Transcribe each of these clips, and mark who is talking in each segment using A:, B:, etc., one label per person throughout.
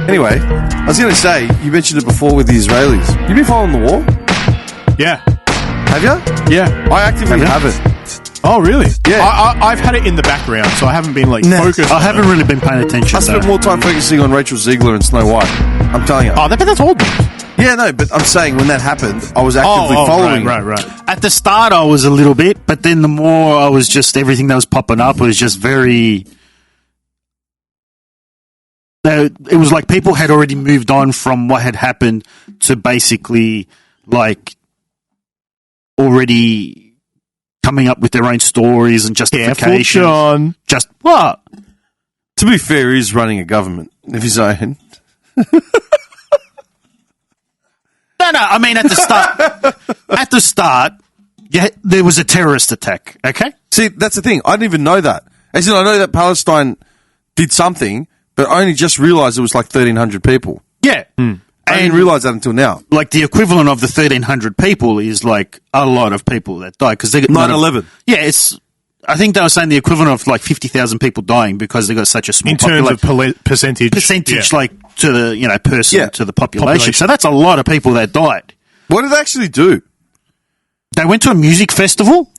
A: Anyway, I was going to say, you mentioned it before with the Israelis. You been following the war?
B: Yeah.
A: Have you?
B: Yeah.
A: I actively haven't.
B: Oh, really?
A: Yeah.
B: I've had it in the background, so I haven't been focused.
C: I haven't really been paying attention.
A: I spent more time focusing on Rachel Ziegler and Snow White. I'm telling you.
B: Oh, but that's old news.
A: Yeah, no, but I'm saying when that happened, I was actively following.
B: Right.
C: At the start, I was a little bit, but then the more I was just, everything that was popping up was just very... It was like people had already moved on from what had happened to basically, like, already coming up with their own stories and justifications.
B: Careful, John.
C: Just what?
A: To be fair, he's running a government of his own.
C: No, I mean, at the start, yeah, there was a terrorist attack, okay?
A: See, that's the thing. I didn't even know that. As in, I know that Palestine did something, but I only just realised it was like 1,300 people.
C: Yeah.
A: I didn't realise that until now.
C: Like, the equivalent of the 1,300 people is, like, a lot of people that died. 'Cause they got
A: 9/11.
C: Yeah, I think they were saying the equivalent of, like, 50,000 people dying because they got such a small
B: terms of percentage.
C: Percentage,
B: yeah.
C: like, to the, person, to the population. So that's a lot of people that died.
A: What did they actually do?
C: They went to a music festival.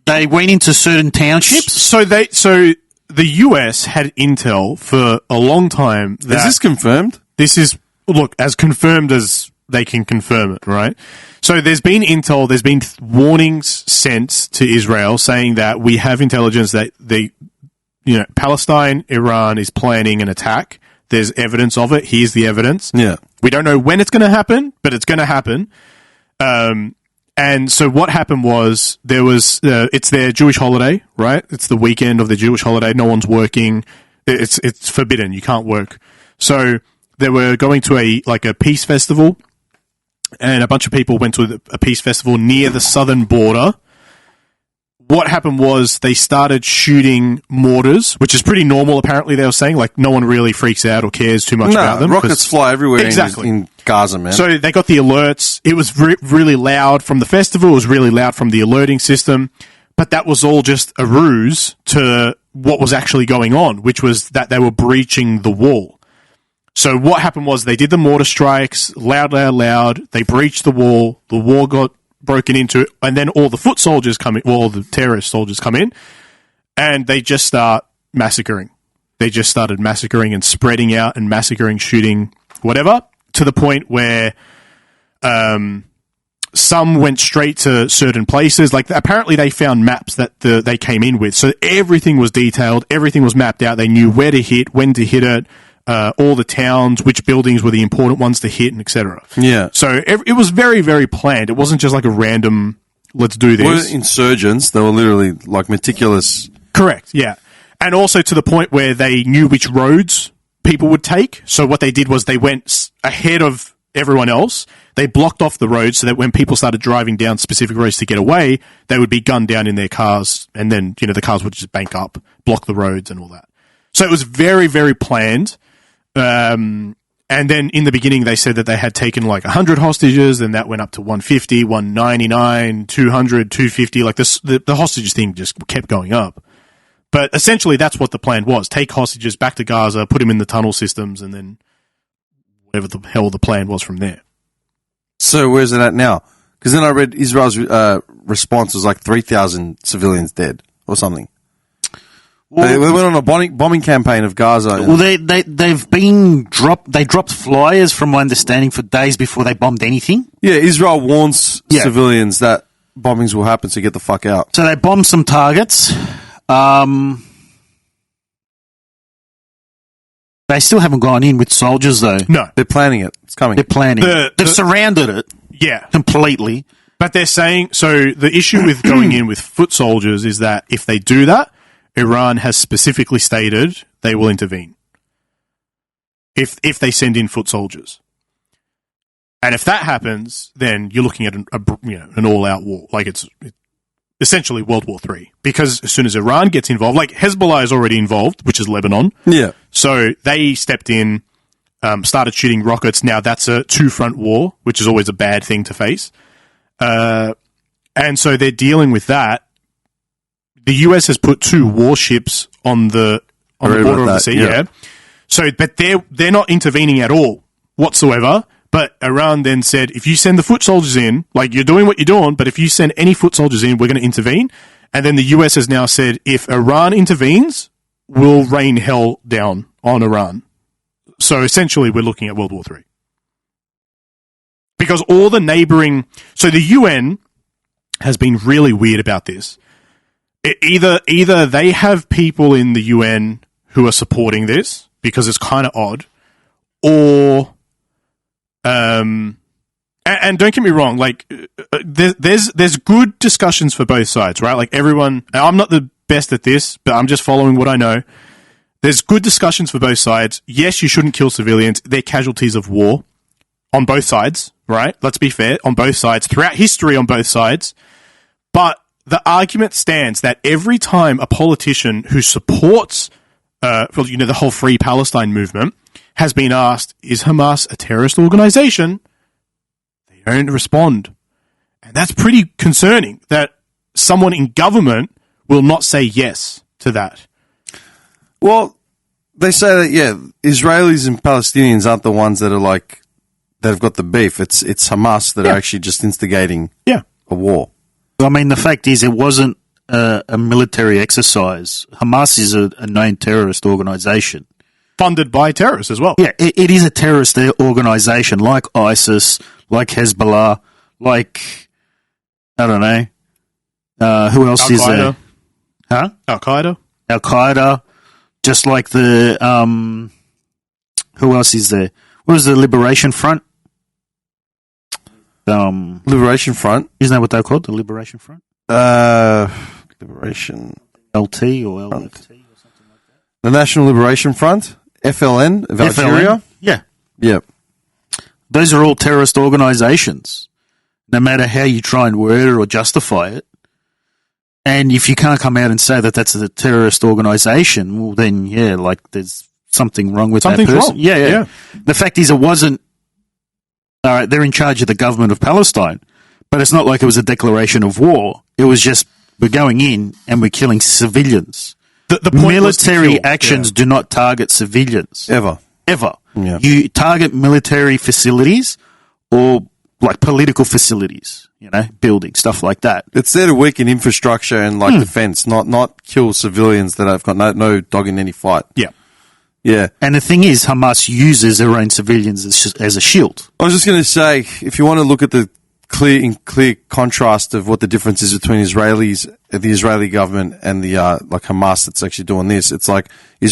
C: They went into certain townships.
B: So the US had intel for a long time.
A: Is this confirmed?
B: This is, look, as confirmed as they can confirm it, right? So there's been intel, there's been warnings sent to Israel saying that we have intelligence that Palestine, Iran is planning an attack. There's evidence of it. Here's the evidence.
A: Yeah.
B: We don't know when it's going to happen, but it's going to happen. And so what happened was it's their Jewish holiday, right? It's the weekend of the Jewish holiday. No one's working. It's forbidden. You can't work. So they were going to a peace festival, and a bunch of people went to a peace festival near the southern border. What happened was they started shooting mortars, which is pretty normal, apparently, they were saying. Like, no one really freaks out or cares too much about them.
A: Rockets fly everywhere
B: exactly.
A: in Gaza, man.
B: So they got the alerts. It was really loud from the festival. It was really loud from the alerting system. But that was all just a ruse to what was actually going on, which was that they were breaching the wall. So what happened was they did the mortar strikes, loud. They breached the wall got broken into, and then all the foot soldiers come in, all the terrorist soldiers come in, and they just start massacring. They just started massacring and spreading out and massacring, shooting, whatever, to the point where some went straight to certain places. Like, apparently they found maps that they came in with. So everything was detailed. Everything was mapped out. They knew where to hit, when to hit it, all the towns, which buildings were the important ones to hit, and etc.
A: Yeah.
B: So it was very, very planned. It wasn't just like a random, let's do this.
A: Were insurgents. They were literally like meticulous.
B: Correct, yeah. And also to the point where they knew which roads people would take. So what they did was they went ahead of everyone else. They blocked off the roads so that when people started driving down specific roads to get away, they would be gunned down in their cars, and then, the cars would just bank up, block the roads and all that. So it was very, very planned. And then in the beginning, they said that they had taken like 100 hostages, and that went up to 150, 199, 200, 250. Like the hostages thing just kept going up. But essentially, that's what the plan was. Take hostages back to Gaza, put them in the tunnel systems, and then whatever the hell the plan was from there.
A: So where's it at now? Because then I read Israel's response was like 3,000 civilians dead or something. Well, they went on a bombing campaign of Gaza.
C: Well, they've been dropped. They dropped flyers, from my understanding, for days before they bombed anything.
A: Yeah, Israel warns civilians that bombings will happen, so get the fuck out.
C: So they bombed some targets. They still haven't gone in with soldiers, though.
B: No,
A: they're planning it. It's coming.
C: They're planning. They've surrounded it.
B: Yeah,
C: completely.
B: But they're saying, so the issue with going in with foot soldiers is that if they do that, Iran has specifically stated they will intervene if they send in foot soldiers. And if that happens, then you're looking at an all-out war. Like, it's essentially World War III. Because as soon as Iran gets involved, like Hezbollah is already involved, which is Lebanon.
A: Yeah.
B: So they stepped in, started shooting rockets. Now that's a two-front war, which is always a bad thing to face. And so they're dealing with that. The US has put 2 warships on the border of the sea. Yeah. So, but they're not intervening at all whatsoever. But Iran then said, if you send the foot soldiers in, like you're doing what you're doing, but if you send any foot soldiers in, we're going to intervene. And then the US has now said, if Iran intervenes, we'll rain hell down on Iran. So essentially, we're looking at World War III. Because all the neighboring... So the UN has been really weird about this. Either they have people in the UN who are supporting this, because it's kind of odd, or... and don't get me wrong, like, there's good discussions for both sides, right? Like, everyone... I'm not the best at this, but I'm just following what I know. There's good discussions for both sides. Yes, you shouldn't kill civilians. They're casualties of war on both sides, right? Let's be fair, on both sides, throughout history on both sides. But the argument stands that every time a politician who supports, the whole Free Palestine movement has been asked, is Hamas a terrorist organization? They don't respond. And that's pretty concerning that someone in government will not say yes to that.
A: Well, they say that, yeah, Israelis and Palestinians aren't the ones that are like, that have got the beef. It's Hamas that are actually just instigating a war.
C: I mean, the fact is, it wasn't a military exercise. Hamas is a known terrorist organization.
B: Funded by terrorists as well.
C: Yeah, it is a terrorist organization like ISIS, like Hezbollah, like, I don't know, who else is there? Huh?
B: Al-Qaeda.
C: Al-Qaeda, just like the, who else is there? What was the Liberation Front?
A: Liberation Front?
C: Isn't that what they're called, the Liberation Front?
A: Liberation...
C: LT or LFT or something like that?
A: The National Liberation Front? FLN of Algeria?
C: Yeah.
A: Yep.
C: Those are all terrorist organizations, no matter how you try and word it or justify it. And if you can't come out and say that that's a terrorist organization, well then, yeah, like there's something wrong with that person.
B: Wrong. Yeah.
C: The fact is it wasn't, all right, they're in charge of the government of Palestine, but it's not like it was a declaration of war. It was just, we're going in and we're killing civilians.
B: The point
C: military actions do not target civilians.
A: Ever. Yeah.
C: You target military facilities or like political facilities, buildings, stuff like that.
A: It's there to weaken infrastructure and defense, not kill civilians that have got no dog in any fight.
B: Yeah.
A: Yeah.
C: And the thing is, Hamas uses their own civilians as a shield.
A: I was just going to say, if you want to look at the clear contrast of what the difference is between the Israeli government and the Hamas that's actually doing this, it's like the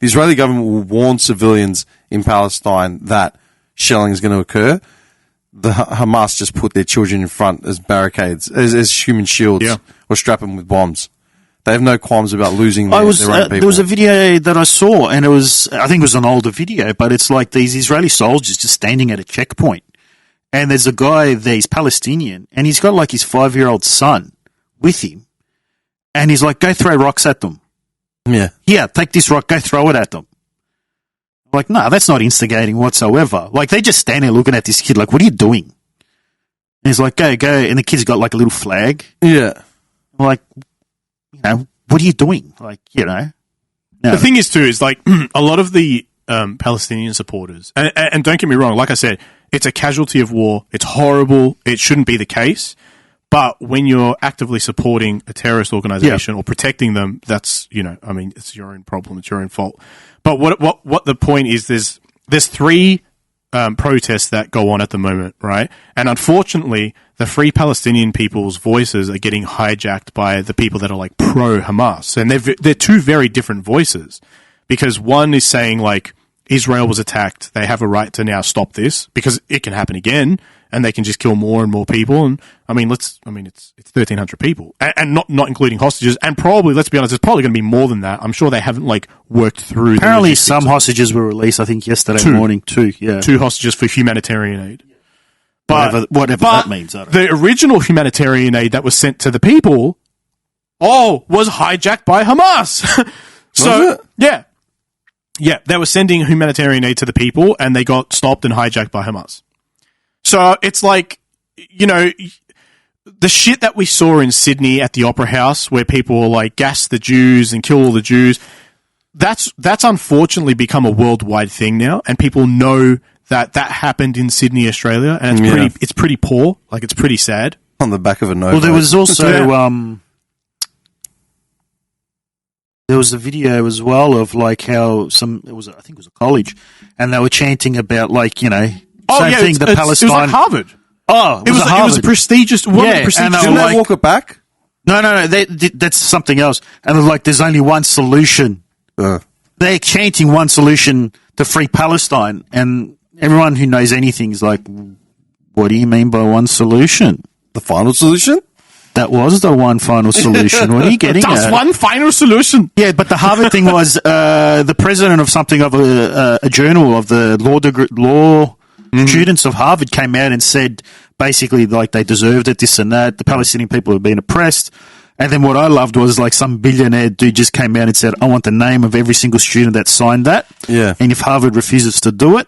A: Israeli government will warn civilians in Palestine that shelling is going to occur. The Hamas just put their children in front as barricades, as human shields, or strap them with bombs. They have no qualms about losing their own people.
C: There was a video that I saw, and I think it was an older video, but it's like these Israeli soldiers just standing at a checkpoint. And there's a guy there, he's Palestinian, and he's got like his 5-year-old son with him. And he's like, go throw rocks at them.
A: Yeah.
C: Yeah, take this rock, go throw it at them. Like, no, that's not instigating whatsoever. Like, they just stand there looking at this kid like, what are you doing? And he's like, go. And the kid's got like a little flag.
A: Yeah.
C: Like, what are you doing? Like, No.
B: The thing is, too, is like a lot of the Palestinian supporters, and don't get me wrong, like I said, it's a casualty of war. It's horrible. It shouldn't be the case. But when you're actively supporting a terrorist organization or protecting them, that's, it's your own problem. It's your own fault. But what the point is, there's 3 protests that go on at the moment, right? And unfortunately, the Free Palestinian people's voices are getting hijacked by the people that are like pro-Hamas. And they're 2 very different voices, because one is saying like, Israel was attacked. They have a right to now stop this because it can happen again, and they can just kill more and more people. And it's 1,300 people, and not including hostages. And probably, let's be honest, it's probably going to be more than that. I'm sure they haven't worked through.
C: Apparently, some hostages were released. I think yesterday morning. 2
B: hostages for humanitarian aid. But
C: whatever that means.
B: The original humanitarian aid that was sent to the people, was hijacked by Hamas.
A: Was it?
B: Yeah. Yeah, they were sending humanitarian aid to the people, and they got stopped and hijacked by Hamas. So it's like, the shit that we saw in Sydney at the Opera House, where people were like, gas the Jews and kill all the Jews. that's unfortunately become a worldwide thing now, and people know that happened in Sydney, Australia, and it's pretty poor. Like, it's pretty sad.
A: On the back of a note.
C: Well, there was also there was a video as well of like how I think it was a college, and they were chanting about like same thing. The Palestine.
B: It was like Harvard.
C: Oh,
B: it was a prestigious. One of the prestigious.
A: Didn't they walk it back?
C: No. That's something else. And they're like, there's only one solution. They're chanting one solution to free Palestine, and everyone who knows anything is like, what do you mean by one solution?
A: The final solution?
C: That was the one final solution. What are you getting
B: That's
C: at?
B: one final solution.
C: Yeah, but the Harvard thing was the president of something of a journal of the law students of Harvard came out and said basically like they deserved it, this and that. The Palestinian people have been oppressed. And then what I loved was like some billionaire dude just came out and said, I want the name of every single student that signed that.
A: Yeah.
C: And if Harvard refuses to do it,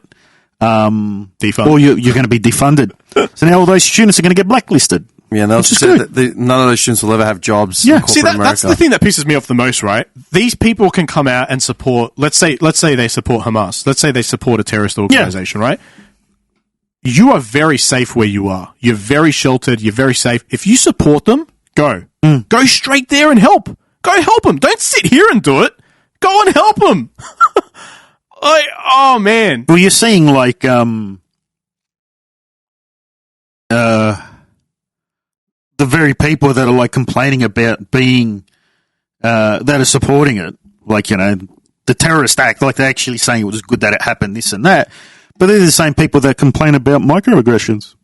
B: defunded.
C: or you're going to be defunded. So now all those students are going to get blacklisted.
A: Yeah, none of those students will ever have jobs in corporate America.
B: That's the thing that pisses me off the most, right? These people can come out and support, let's say they support Hamas. Let's say they support a terrorist organization, right? You are very safe where you are. You're very sheltered. You're very safe. If you support them, go. Go straight there and help. Go help them. Don't sit here and do it. Go and help them. Oh, man.
C: Well, you're seeing like the very people that are like complaining about being that are supporting it, like the terrorist act, like they're actually saying it was good that it happened, this and that. But they're the same people that complain about microaggressions.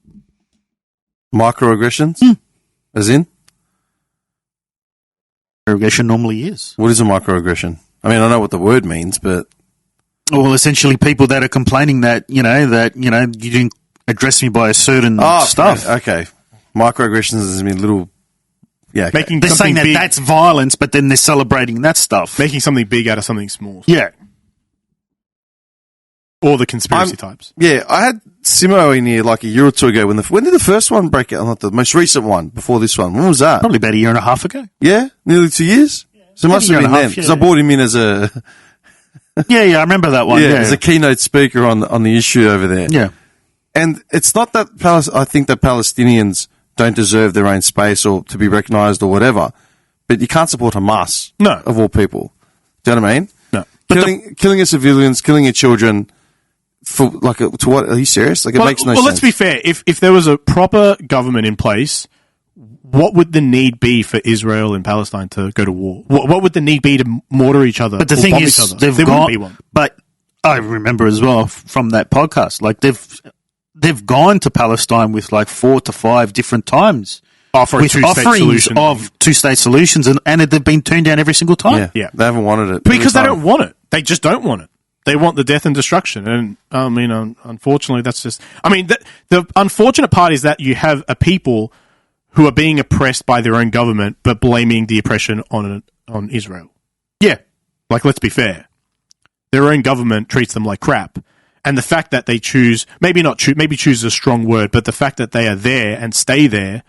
A: Microaggressions? As in?
C: Microaggression normally is.
A: What is a microaggression? I mean, I know what the word means, but...
C: Well, essentially people that are complaining that, you didn't address me by a certain stuff.
A: Okay. Microaggressions is little... Yeah, okay.
C: They're saying that that's violence, but then they're celebrating that stuff.
B: Making something big out of something small.
C: Yeah.
B: Or the conspiracy types.
A: Yeah, I had Simo in here like a year or two ago. When did the first one break out? Not the most recent one, before this one. When was that?
C: Probably about a year and a half ago.
A: Yeah? Nearly 2 years? So it must have been then. Because I brought him in as a...
C: yeah, I remember that one.
A: Yeah, as a keynote speaker on the issue over there.
C: Yeah.
A: And it's not that I think that Palestinians don't deserve their own space or to be recognised or whatever, but you can't support Hamas.
B: No.
A: Of all people. Do you know what I mean?
B: No.
A: Killing your civilians, killing your children... For to what? Are you serious? Like, it makes no sense.
B: Well, let's be fair. If there was a proper government in place, what would the need be for Israel and Palestine to go to war? What would the need be to mortar each other?
C: But the thing is, there wouldn't be one. But I remember as well from that podcast, like they've gone to Palestine with like 4 to 5 different times.
B: With offerings
C: of two-state solutions, and they've been turned down every single time.
A: Yeah. They haven't wanted it.
B: Because they don't want it. They just don't want it. They want the death and destruction. And, I mean, unfortunately, that's just... I mean, the unfortunate part is that you have a people who are being oppressed by their own government, but blaming the oppression on Israel.
C: Yeah.
B: Like, let's be fair. Their own government treats them like crap. And the fact that they choose... maybe choose is a strong word, but the fact that they are there and stay there...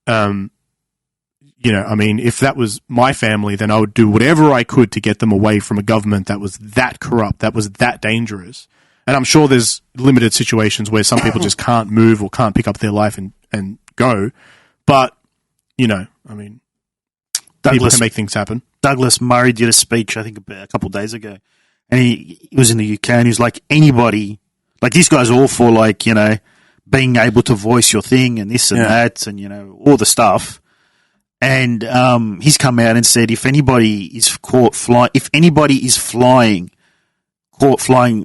B: I mean, if that was my family, then I would do whatever I could to get them away from a government that was that corrupt, that was that dangerous. And I'm sure there's limited situations where some people just can't move or can't pick up their life and go. But, I mean, people can make things happen.
C: Douglas Murray did a speech, I think, a couple of days ago. And he was in the UK and he was like, anybody, like these guys are all for like, being able to voice your thing and this and that and, all the stuff. And he's come out and said if anybody is caught flying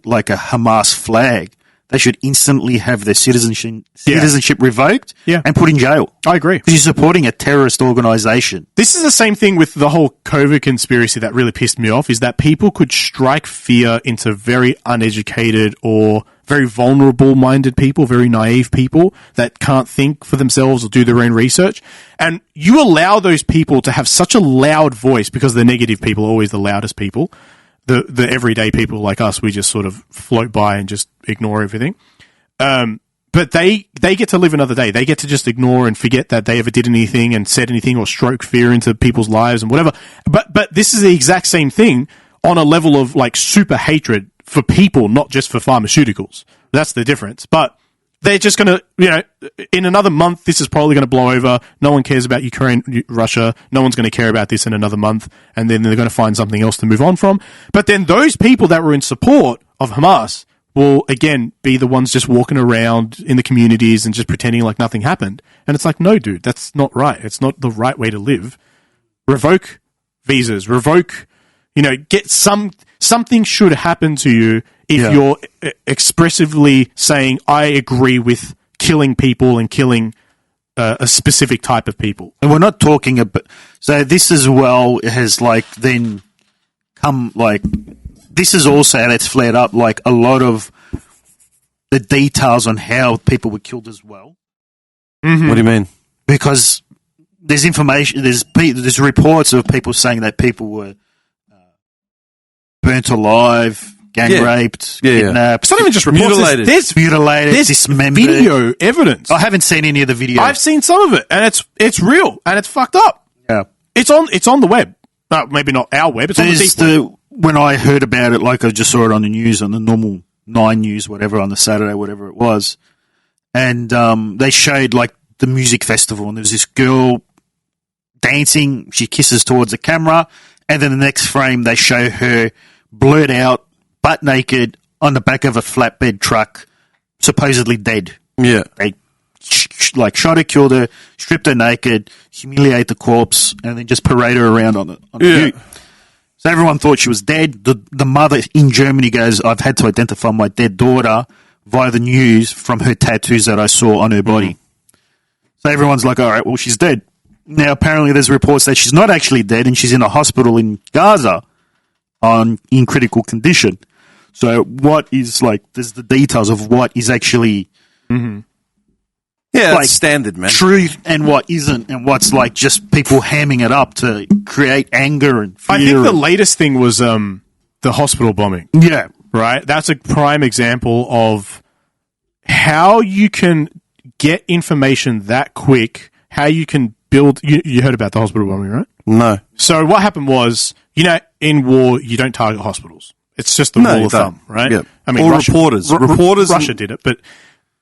C: like a Hamas flag, they should instantly have their citizenship revoked and put in jail.
B: I agree.
C: Because you're supporting a terrorist organisation.
B: This is the same thing with the whole COVID conspiracy that really pissed me off, is that people could strike fear into very uneducated or very vulnerable-minded people, very naive people that can't think for themselves or do their own research. And you allow those people to have such a loud voice, because the negative people are always the loudest people. The everyday people like us, we just sort of float by and just ignore everything. But they get to live another day. They get to just ignore and forget that they ever did anything and said anything or stroke fear into people's lives and whatever. But this is the exact same thing on a level of like super hatred for people, not just for pharmaceuticals. That's the difference. But they're just going to, in another month, this is probably going to blow over. No one cares about Ukraine, Russia. No one's going to care about this in another month. And then they're going to find something else to move on from. But then those people that were in support of Hamas will, again, be the ones just walking around in the communities and just pretending like nothing happened. And it's like, no, dude, that's not right. It's not the right way to live. Revoke visas, get something should happen to you if you're expressively saying, I agree with killing people and killing a specific type of people.
C: And we're not talking about, so this as well has like then come like, this is also, that's flared up like a lot of the details on how people were killed as well.
A: Mm-hmm. What do you mean?
C: Because there's information, there's reports of people saying that people were burnt alive, gang raped, kidnapped.
B: It's not even just reports. There's
C: dismembered.
B: Video evidence.
C: I haven't seen any of the video.
B: I've seen some of it, and it's real, and it's fucked up.
C: Yeah,
B: it's on the web. Maybe not our web. It's on the deep web.
C: When I heard about it, like I just saw it on the news, on the normal 9 News, whatever, on the Saturday, whatever it was, and they showed like the music festival, and there was this girl dancing. She kisses towards the camera, and then the next frame they show her blurred out, butt naked, on the back of a flatbed truck, supposedly dead.
A: Yeah.
C: They shot her, killed her, stripped her naked, humiliate the corpse, and then just parade her around on the view. So everyone thought she was dead. The mother in Germany goes, I've had to identify my dead daughter via the news from her tattoos that I saw on her body. So everyone's like, all right, well, she's dead. Now, apparently there's reports that she's not actually dead and she's in a hospital in Gaza in critical condition. So what is there's the details of what is actually
A: that's standard, man.
C: Truth and what isn't, and what's just people hamming it up to create anger and fear.
B: I think the latest thing was the hospital bombing.
C: Yeah.
B: Right? That's a prime example of how you can get information that quick, how you can build... You heard about the hospital bombing, right?
A: No.
B: So what happened was, in war, you don't target hospitals. It's just the rule of thumb, right?
A: Yeah.
B: I mean,
A: or
B: Russia,
A: reporters.
B: Russia did it, but...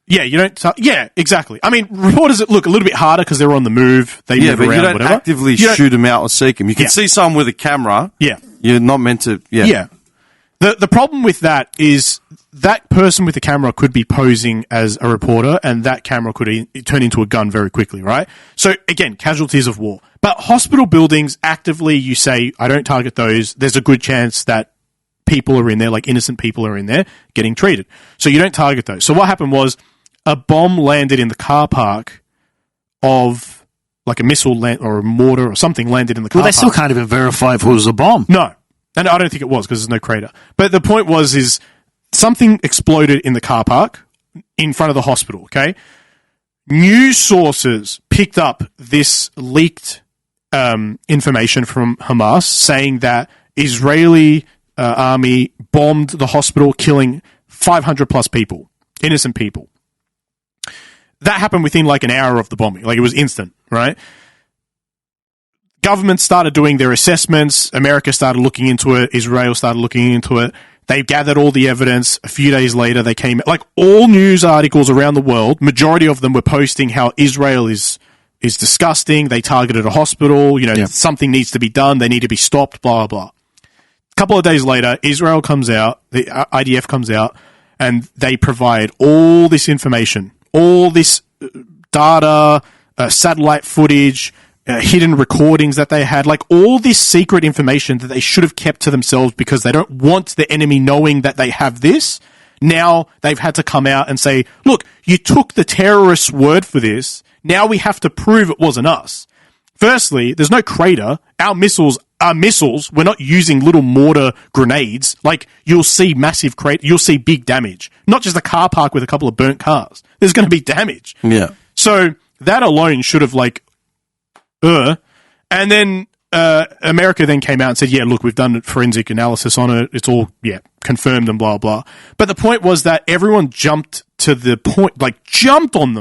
B: Yeah, you don't... yeah, exactly. I mean, reporters look a little bit harder because they're on the move. They move
A: but
B: around,
A: you don't
B: whatever.
A: actively shoot them out or seek them. You can see someone with a camera.
B: Yeah.
A: You're not meant to...
B: Yeah. The problem with that is that person with the camera could be posing as a reporter, and that camera could turn into a gun very quickly, right? So, again, casualties of war. But hospital buildings, actively, you say, I don't target those. There's a good chance that people are in there, like innocent people are in there, getting treated. So you don't target those. So what happened was a bomb landed in the car park of, like a missile or a mortar or something landed in the car park.
C: Well, they still can't even verify if it was a bomb.
B: No. And I don't think it was because there's no crater. But the point is something exploded in the car park in front of the hospital, okay? News sources picked up this leaked information from Hamas saying that Israeli army bombed the hospital, killing 500 plus people, innocent people. That happened within an hour of the bombing. It was instant, right? Governments started doing their assessments. America started looking into it. Israel started looking into it. They gathered all the evidence. A few days later, they came... all news articles around the world, majority of them were posting how Israel is disgusting. They targeted a hospital. Something needs to be done. They need to be stopped, blah, blah, blah. A couple of days later, Israel comes out, the IDF comes out, and they provide all this information, all this data, satellite footage, hidden recordings that they had, all this secret information that they should have kept to themselves because they don't want the enemy knowing that they have this. Now they've had to come out and say, look, you took the terrorists' word for this. Now we have to prove it wasn't us. Firstly, there's no crater. Our missiles are missiles. We're not using little mortar grenades. You'll see massive crater. You'll see big damage. Not just a car park with a couple of burnt cars. There's going to be damage.
A: Yeah.
B: So that alone should have and then America then came out and said, yeah, look, we've done a forensic analysis on it. It's all, confirmed and blah, blah. But the point was that everyone jumped to the point, jumped on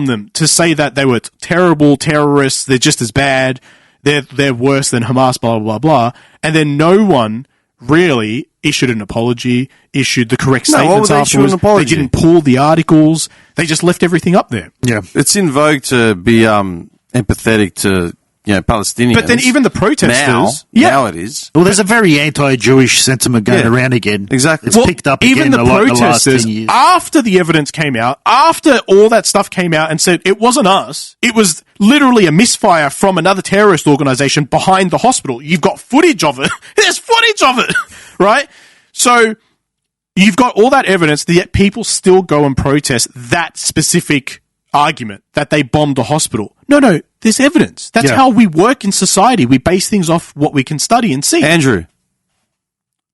B: them to say that they were terrible terrorists. They're just as bad. They're worse than Hamas, blah, blah, blah, blah. And then no one really issued an apology, issued the correct
A: No, why
B: statements
A: would they issue an
B: afterwards. They
A: apology?
B: didn't pull the articles. They just left everything up there.
C: Yeah.
A: It's in vogue to be empathetic to Palestinians.
B: But then even the protesters...
A: now it is.
C: Well, there's a very anti-Jewish sentiment going around again.
A: Exactly.
C: It's
A: Well,
C: picked up
B: even
C: again
B: the
C: a lot in the last
B: protesters,
C: 10 years.
B: after the evidence came out, after all that stuff came out and said it wasn't us, it was literally a misfire from another terrorist organization behind the hospital. You've got footage of it. There's footage of it, right? So you've got all that evidence, yet people still go and protest that specific argument that they bombed a hospital. No, there's evidence. That's how we work in society. We base things off what we can study and see.
A: Andrew,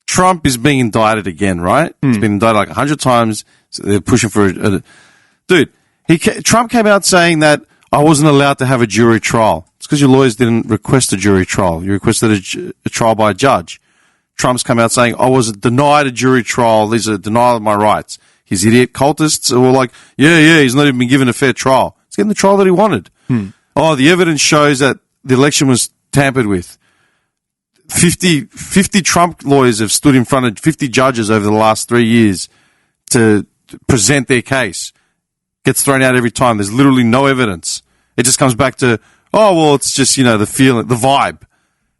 A: Trump is being indicted again, right? He's been indicted like 100 times. So they're pushing for dude. Trump came out saying that I wasn't allowed to have a jury trial. It's because your lawyers didn't request a jury trial. You requested a trial by a judge. Trump's come out saying I was denied a jury trial. These are denial of my rights. His idiot cultists were like, yeah, he's not even been given a fair trial. He's getting the trial that he wanted. Oh, the evidence shows that the election was tampered with. 50 Trump lawyers have stood in front of 50 judges over the last 3 years to present their case. Gets thrown out every time. There's literally no evidence. It just comes back to, it's just, the feeling, the vibe.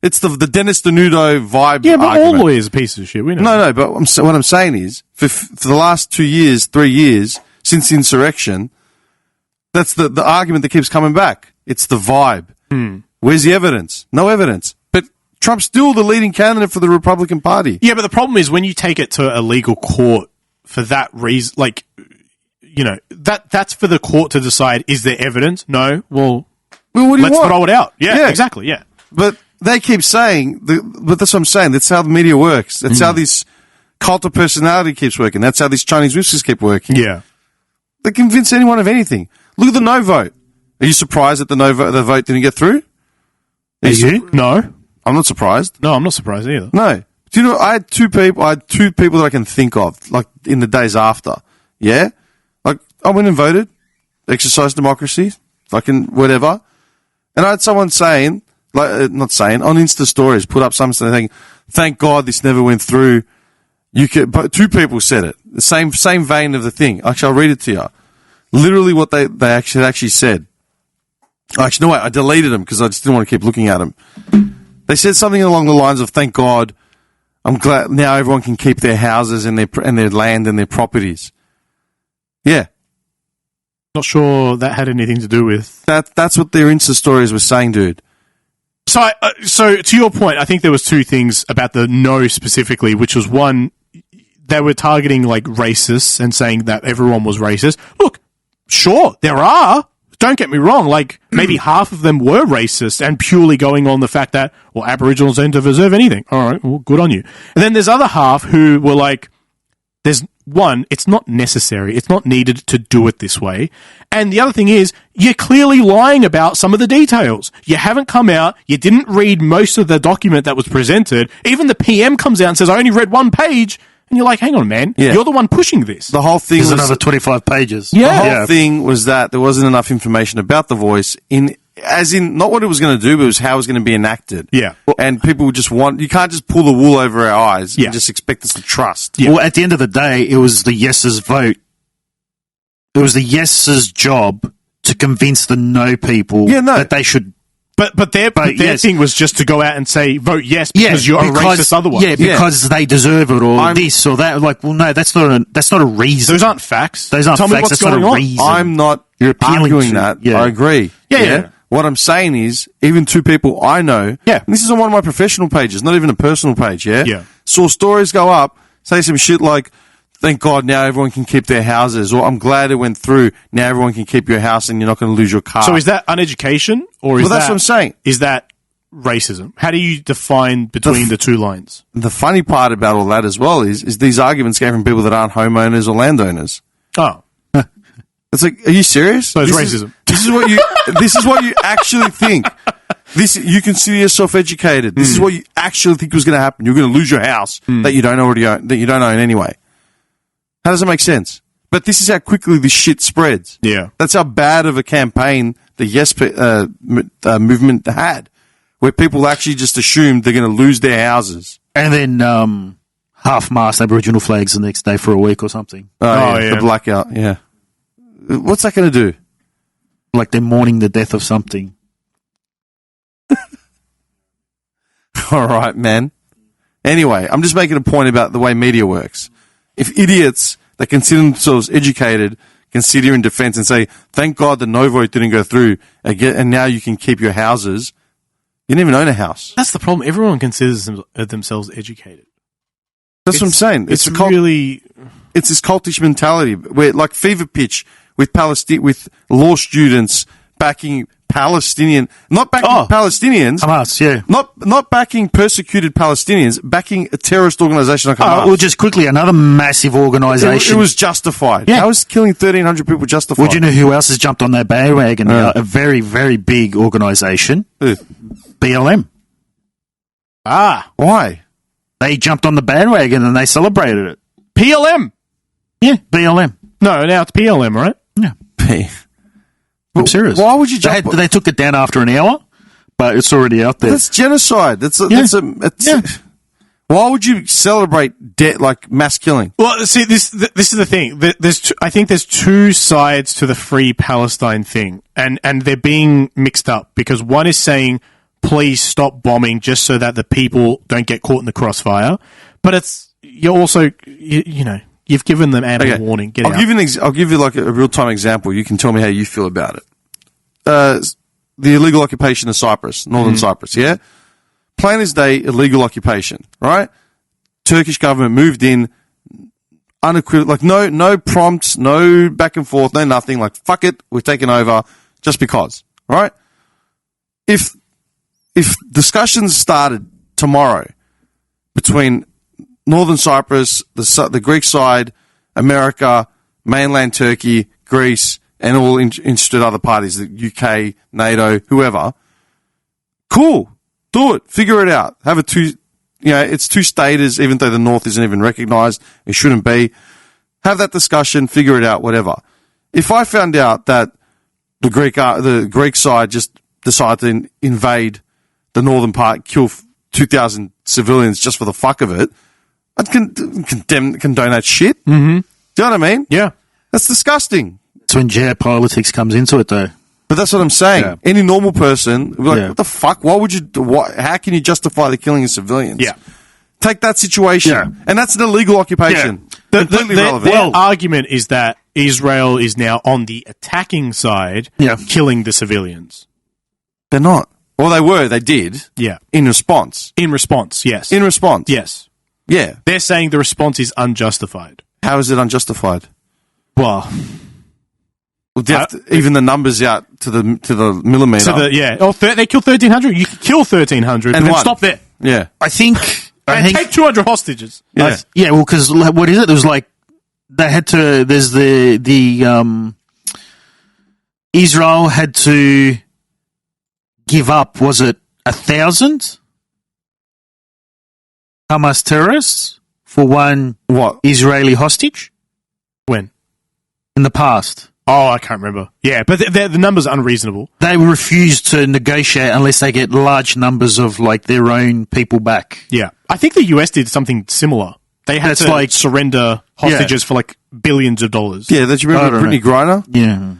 A: It's the Dennis Denudo vibe.
B: Yeah, but
A: argument.
B: all lawyers are pieces of shit. We know.
A: No, but what I'm saying is, for the last 2 years, 3 years, since the insurrection, that's the argument that keeps coming back. It's the vibe. Where's the evidence? No evidence. But Trump's still the leading candidate for the Republican Party.
B: Yeah, but the problem is when you take it to a legal court for that reason, that's for the court to decide, is there evidence? No. Well,
A: what do you
B: let's
A: want?
B: throw it out. Yeah, exactly, yeah.
A: But they keep saying, but that's what I'm saying. That's how the media works. That's how this cult of personality keeps working. That's how these Chinese whispers keep working.
B: Yeah.
A: They convince anyone of anything. Look at the no vote. Are you surprised that the vote didn't get through?
B: Are you? No.
A: I'm not surprised.
B: No, I'm not surprised either.
A: No. Do you know, I had two people that I can think of, like, in the days after. Yeah? Like, I went and voted, exercised democracy, fucking whatever. And I had someone saying, on Insta stories, put up something saying, thank God this never went through. But two people said it. The same vein of the thing. Actually, I'll read it to you. Literally what they actually said. Actually, no, wait, I deleted them because I just didn't want to keep looking at them. They said something along the lines of, thank God, I'm glad now everyone can keep their houses and their land and their properties. Yeah.
B: Not sure that had anything to do with...
A: That's what their Insta stories were saying, dude.
B: So to your point, I think there was two things about the no specifically, which was one, they were targeting like racists and saying that everyone was racist. Look, sure, there are. Don't get me wrong. Like maybe half of them were racist and purely going on the fact that, well, Aboriginals don't deserve anything. All right, well, good on you. And then there's other half who were like, there's one, it's not necessary. It's not needed to do it this way. And the other thing is, you're clearly lying about some of the details. You haven't come out. You didn't read most of the document that was presented. Even the PM comes out and says, I only read one page. And you're like, hang on, man. Yeah. You're the one pushing this.
A: The whole thing
C: was
A: was
C: another 25 pages.
A: Yeah. The whole thing was that there wasn't enough information about the voice as in not what it was going to do, but it was how it was going to be enacted.
B: Yeah.
A: And people you can't just pull the wool over our eyes and just expect us to trust.
C: Yeah. Well, at the end of the day, it was the yeses vote. It was the yeses job to convince the no people that they should.
B: But their thing was just to go out and say, vote yes because you're a racist otherwise.
C: Yeah, because they deserve it or this or that. Like, well, no, that's not a reason.
B: Those aren't facts.
C: Those aren't
B: Tell
C: facts.
B: me what's
C: That's not
B: going
C: a
B: on.
C: reason.
A: I'm not arguing that. Yeah. I agree. Yeah. What I'm saying is, even two people I know, and this is on one of my professional pages, not even a personal page, saw stories go up, say some shit like, thank God now everyone can keep their houses, or I'm glad it went through, now everyone can keep your house and you're not going to lose your car.
B: So is that uneducation, or is
A: that's what I'm saying.
B: Is that racism? How do you define between the two lines?
A: The funny part about all that as well is these arguments came from people that aren't homeowners or landowners.
B: Oh.
A: It's like, are you serious?
B: So it's racism.
A: This is what you actually think. You consider yourself educated. This is what you actually think was going to happen. You're going to lose your house that you don't already own, that you don't own anyway. How does it make sense? But this is how quickly this shit spreads.
B: Yeah.
A: That's how bad of a campaign the Yes movement had, where people actually just assumed they're going to lose their houses.
C: And then half-mast Aboriginal flags the next day for a week or something.
A: Oh, yeah, the blackout, yeah. What's that going to do?
C: Like they're mourning the death of something.
A: All right, man. Anyway, I'm just making a point about the way media works. If idiots that consider themselves educated can sit here in defense and say, thank God the no vote didn't go through, and now you can keep your houses. You didn't even own a house.
B: That's the problem. Everyone considers themselves educated.
A: That's what I'm saying.
B: It's really...
A: It's this cultish mentality where, like, fever pitch with with law students backing Palestinian, not backing Palestinians,
C: Hamas, yeah.
A: not backing persecuted Palestinians, backing a terrorist organization like Hamas.
C: Well, just quickly, another massive organisation.
A: It was justified.
C: Yeah.
A: How is killing 1,300 people justified?
C: Well, do you know who else has jumped on that bandwagon now? A very, very big organisation.
A: Who?
C: BLM.
A: Why?
C: They jumped on the bandwagon and they celebrated it.
B: PLM.
C: Yeah, BLM.
B: No, now it's PLM, right?
C: Yeah. I'm serious.
A: Why would you jump?
C: They took it down after an hour, but it's already out there.
A: That's genocide. Why would you celebrate like mass killing?
B: Well, see, this is the thing. I think there's two sides to the Free Palestine thing, and they're being mixed up because one is saying, please stop bombing just so that the people don't get caught in the crossfire. But you're also, you know, you've given them ample warning. Get out.
A: I'll give you like a real-time example. You can tell me how you feel about it. The illegal occupation of Cyprus, northern Cyprus, yeah? Plain as day, illegal occupation, right? Turkish government moved in, unequivocal, like no prompts, no back and forth, no nothing, like fuck it, we're taking over just because, right? If discussions started tomorrow between northern Cyprus, the Greek side, America, mainland Turkey, Greece, and all interested other parties, the UK, NATO, whoever, cool. Do it. Figure it out. Have it's two staters, even though the North isn't even recognised. It shouldn't be. Have that discussion. Figure it out. Whatever. If I found out that the Greek side just decided to invade the northern part, kill 2,000 civilians just for the fuck of it, I'd condone that shit. Mm-hmm. Do you know what I mean?
B: Yeah.
A: That's disgusting.
C: It's when geopolitics comes into it, though.
A: But that's what I'm saying. Yeah. Any normal person would be like,
C: Yeah.
A: what the fuck? Why would you? How can you justify the killing of civilians?
B: Yeah.
A: Take that situation.
C: Yeah.
A: And that's an illegal occupation.
B: Yeah.
A: Completely relevant.
B: Their argument is that Israel is now on the attacking side, killing the civilians.
A: They're not. Well, they were. They did.
B: Yeah.
A: In response.
B: In response, yes.
A: In response.
B: Yes.
A: Yeah.
B: They're saying the response is unjustified.
A: How is it unjustified?
B: Well,
A: do you have to even the numbers out to the millimeter.
B: They killed 1,300. You can kill 1,300 and then stop there.
A: Yeah.
C: I think
B: take 200 hostages.
A: Yeah.
C: Well, because what is it? There was like they had to. There's the Israel had to give up. Was it 1,000 Hamas terrorists for one Israeli hostage?
B: When?
C: In the past.
B: Oh, I can't remember. Yeah, but the number's unreasonable.
C: They refuse to negotiate unless they get large numbers of like their own people back.
B: Yeah, I think the US did something similar. They had to surrender hostages for like billions of dollars.
A: Yeah, don't you remember Brittany Griner?
C: Yeah.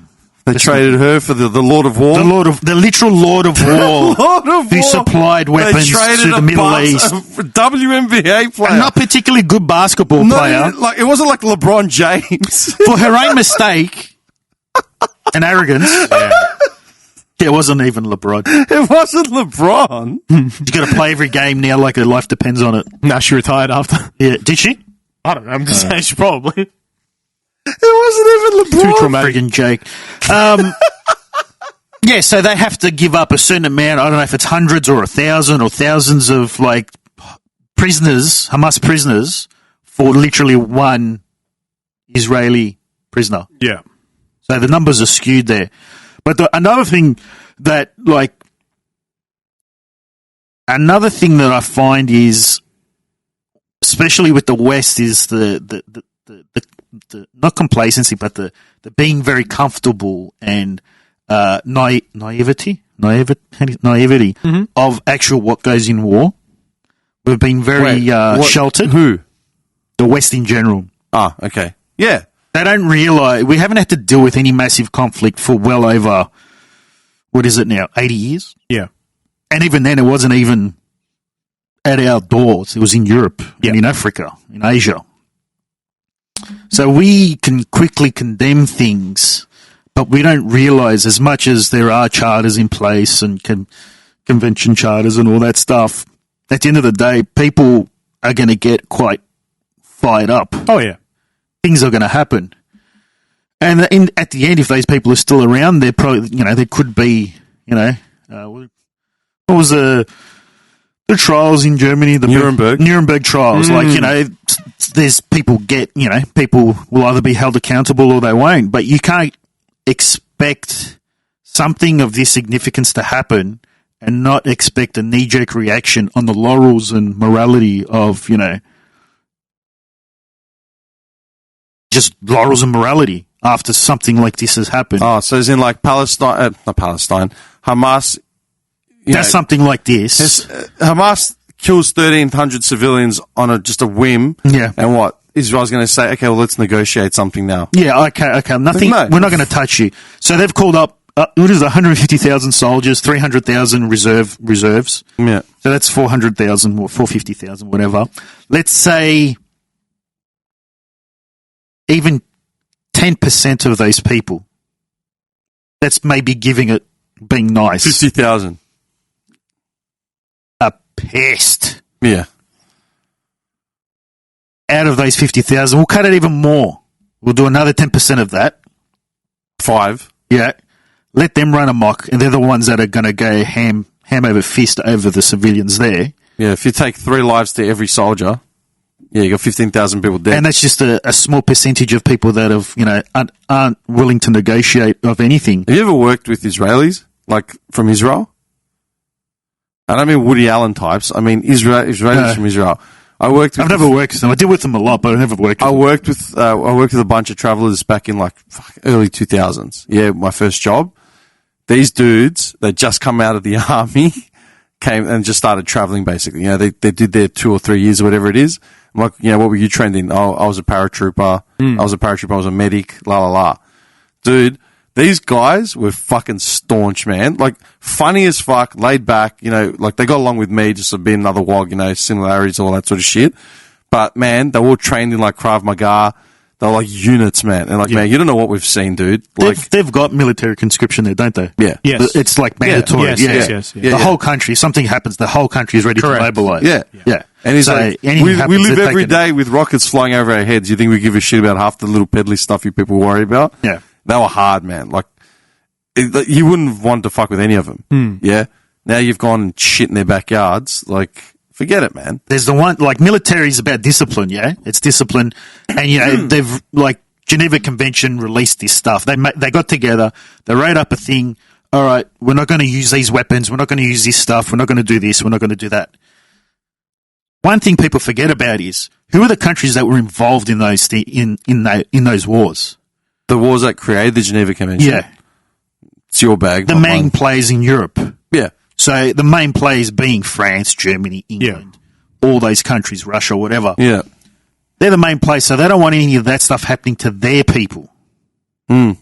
A: They traded her for the Lord of War.
C: The literal Lord of War.
A: Lord of
C: who
A: War.
C: supplied weapons to the Middle East.
A: A WNBA player.
C: A not particularly good basketball player.
A: It wasn't like LeBron James.
C: For her own mistake and arrogance. Yeah. It wasn't even LeBron.
A: It wasn't LeBron.
C: You got to play every game now like her life depends on it.
B: No, she retired after.
C: Yeah. Did she?
B: I don't know. I'm just saying she probably.
A: It wasn't even LeBron.
B: Too traumatic.
C: Friggin' Jake. Yeah, so they have to give up a certain amount. I don't know if it's hundreds or 1,000 or thousands of like prisoners, Hamas prisoners, for literally one Israeli prisoner.
B: Yeah.
C: So the numbers are skewed there. But another thing that I find is, especially with the West, is the not complacency, but the being very comfortable and naivety of actual what goes in war. We've been very sheltered.
A: Who?
C: The West in general.
A: Ah, okay. Yeah.
C: They don't realise we haven't had to deal with any massive conflict for well over, what is it now, 80 years?
B: Yeah.
C: And even then, it wasn't even at our doors. It was in Europe, and in Africa, in Asia. So we can quickly condemn things, but we don't realise, as much as there are charters in place and convention charters and all that stuff, at the end of the day, people are going to get quite fired up.
B: Oh, yeah.
C: Things are going to happen. And at the end, if those people are still around, they're probably, there could be, what was the trials in Germany? The Nuremberg trials. There's people people will either be held accountable or they won't. But you can't expect something of this significance to happen and not expect a knee-jerk reaction on the laurels and morality of, just laurels and morality after something like this has happened.
A: Oh, so as in like Palestine, not Palestine, Hamas.
C: That's something like this.
A: Hamas kills 1,300 civilians on just a whim.
C: Yeah.
A: And what? Israel's going to say, okay, well, let's negotiate something now.
C: Yeah, okay. Nothing.
A: No.
C: We're not going to touch you. So they've called up, 150,000 soldiers, 300,000 reserves.
A: Yeah.
C: So that's 400,000 or 450,000, whatever. Let's say even 10% of those people, that's maybe giving it, being nice.
A: 50,000.
C: A pest.
A: Yeah.
C: Out of those 50,000, we'll cut it even more. We'll do another 10% of that.
A: 5.
C: Yeah. Let them run amok, and they're the ones that are going to go ham over fist over the civilians there.
A: Yeah, if you take 3 lives to every soldier, you got 15,000 people dead.
C: And that's just a small percentage of people that have, aren't willing to negotiate of anything.
A: Have you ever worked with Israelis, like from Israel? I don't mean Woody Allen types. I mean Israelis from Israel.
C: I've never worked with them. I deal with them a lot, but I've never worked with them.
A: I worked with a bunch of travelers back in early 2000s. Yeah, my first job. These dudes, they just come out of the army, came and just started traveling basically. They did their 2 or 3 years or whatever it is. I'm like, what were you trained in? Oh, I was a paratrooper. I was a medic, la la la. Dude, these guys were fucking staunch, man. Like, funny as fuck, laid back, they got along with me just to be another wog, similarities, all that sort of shit. But, man, they were all trained in, Krav Maga. They were like units, man. And, man, you don't know what we've seen, dude.
C: They've got military conscription there, don't they?
A: Yeah.
B: Yes.
C: It's mandatory.
B: Yes.
C: The whole country, something happens, the whole country is ready to mobilize.
A: Yeah. And he's we live every day with rockets flying over our heads. You think we give a shit about half the little peddly stuff you people worry about?
C: Yeah.
A: They were hard, man. You wouldn't want to fuck with any of them. Yeah. Now you've gone and shit in their backyards. Forget it, man.
C: There's the one, military is about discipline, yeah? It's discipline. And, they've, Geneva Convention released this stuff. They got together, they wrote up a thing. All right, we're not going to use these weapons. We're not going to use this stuff. We're not going to do this. We're not going to do that. One thing people forget about is, who are the countries that were involved in those in those wars?
A: The wars that created the Geneva Convention.
C: Yeah.
A: It's your bag.
C: The main players in Europe.
A: Yeah.
C: So the main players being France, Germany, England, all those countries, Russia, whatever.
A: Yeah.
C: They're the main players, so they don't want any of that stuff happening to their people. So